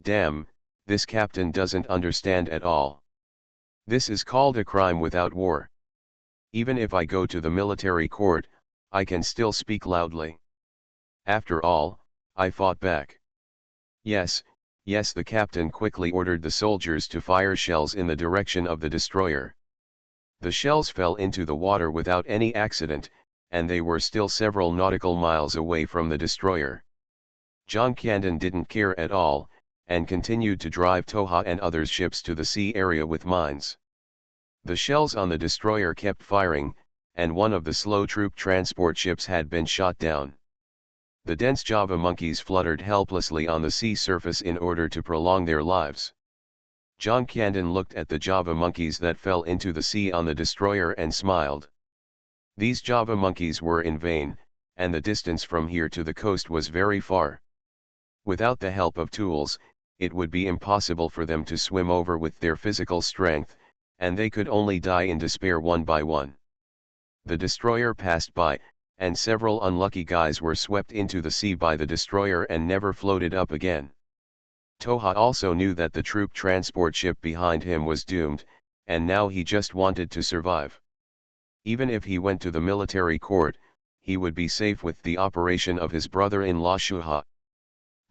"Damn, this captain doesn't understand at all. This is called a crime without war. Even if I go to the military court, I can still speak loudly. After all, I fought back." "Yes, yes," the captain quickly ordered the soldiers to fire shells in the direction of the destroyer. The shells fell into the water without any accident, and they were still several nautical miles away from the destroyer. John Candon didn't care at all, and continued to drive Toha and others' ships to the sea area with mines. The shells on the destroyer kept firing, and one of the slow troop transport ships had been shot down. The dense Java monkeys fluttered helplessly on the sea surface in order to prolong their lives. John Candon looked at the Java monkeys that fell into the sea on the destroyer and smiled. These Java monkeys were in vain, and the distance from here to the coast was very far. Without the help of tools, it would be impossible for them to swim over with their physical strength, and they could only die in despair one by one. The destroyer passed by, and several unlucky guys were swept into the sea by the destroyer and never floated up again. Toha also knew that the troop transport ship behind him was doomed, and now he just wanted to survive. Even if he went to the military court, he would be safe with the operation of his brother-in-law Shuha.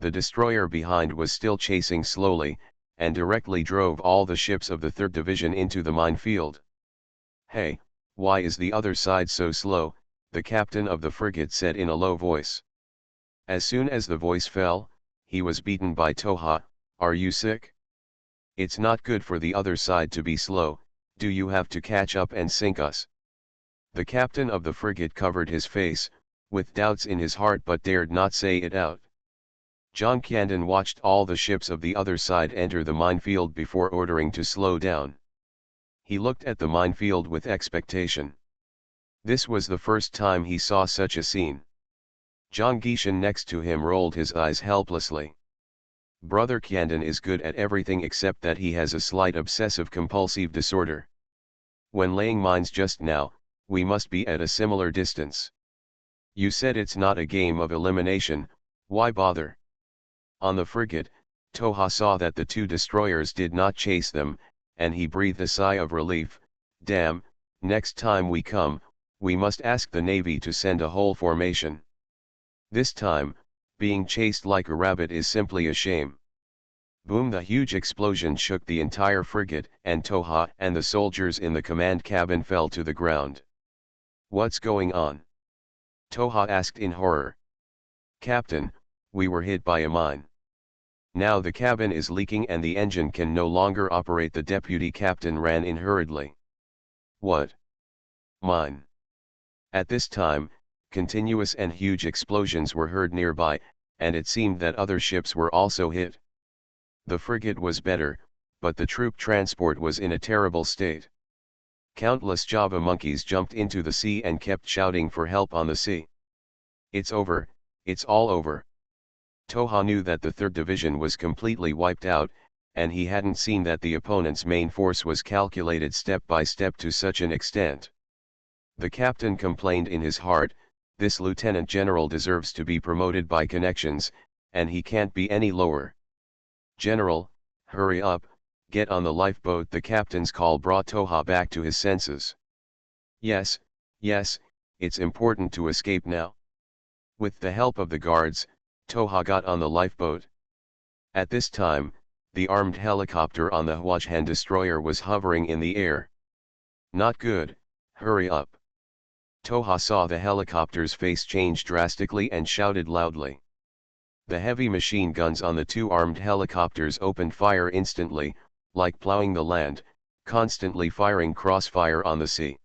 The destroyer behind was still chasing slowly, and directly drove all the ships of the 3rd Division into the minefield. "Hey, why is the other side so slow?" the captain of the frigate said in a low voice. As soon as the voice fell, he was beaten by Toha. "Are you sick? It's not good for the other side to be slow. Do you have to catch up and sink us?" The captain of the frigate covered his face, with doubts in his heart, but dared not say it out. John Candon watched all the ships of the other side enter the minefield before ordering to slow down. He looked at the minefield with expectation. This was the first time he saw such a scene. John Geishan next to him rolled his eyes helplessly. "Brother Candon is good at everything except that he has a slight obsessive-compulsive disorder. When laying mines just now, we must be at a similar distance. You said it's not a game of elimination, why bother?" On the frigate, Toha saw that the two destroyers did not chase them, and he breathed a sigh of relief. "Damn, next time we come, we must ask the Navy to send a whole formation. This time, being chased like a rabbit is simply a shame." Boom! The huge explosion shook the entire frigate, and Toha and the soldiers in the command cabin fell to the ground. "What's going on?" Toha asked in horror. "Captain, we were hit by a mine. Now the cabin is leaking and the engine can no longer operate," the deputy captain ran in hurriedly. "What? Mine?" At this time, continuous and huge explosions were heard nearby, and it seemed that other ships were also hit. The frigate was better, but the troop transport was in a terrible state. Countless Java monkeys jumped into the sea and kept shouting for help on the sea. It's over, it's all over. Toha knew that the 3rd Division was completely wiped out, and he hadn't seen that the opponent's main force was calculated step by step to such an extent. The captain complained in his heart, this lieutenant general deserves to be promoted by connections, and he can't be any lower. General, hurry up, get on the lifeboat. The captain's call brought Toha back to his senses. Yes, yes, it's important to escape now. With the help of the guards, Toha got on the lifeboat. At this time, the armed helicopter on the Hwajan destroyer was hovering in the air. Not good, hurry up. Toha saw the helicopter's face change drastically and shouted loudly. The heavy machine guns on the 2 armed helicopters opened fire instantly, like plowing the land, constantly firing crossfire on the sea.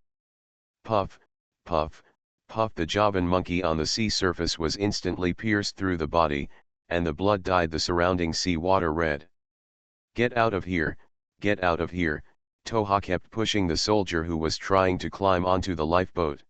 Puff, puff, puff. The Javan monkey on the sea surface was instantly pierced through the body, and the blood dyed the surrounding sea water red. Get out of here, get out of here, Toha kept pushing the soldier who was trying to climb onto the lifeboat.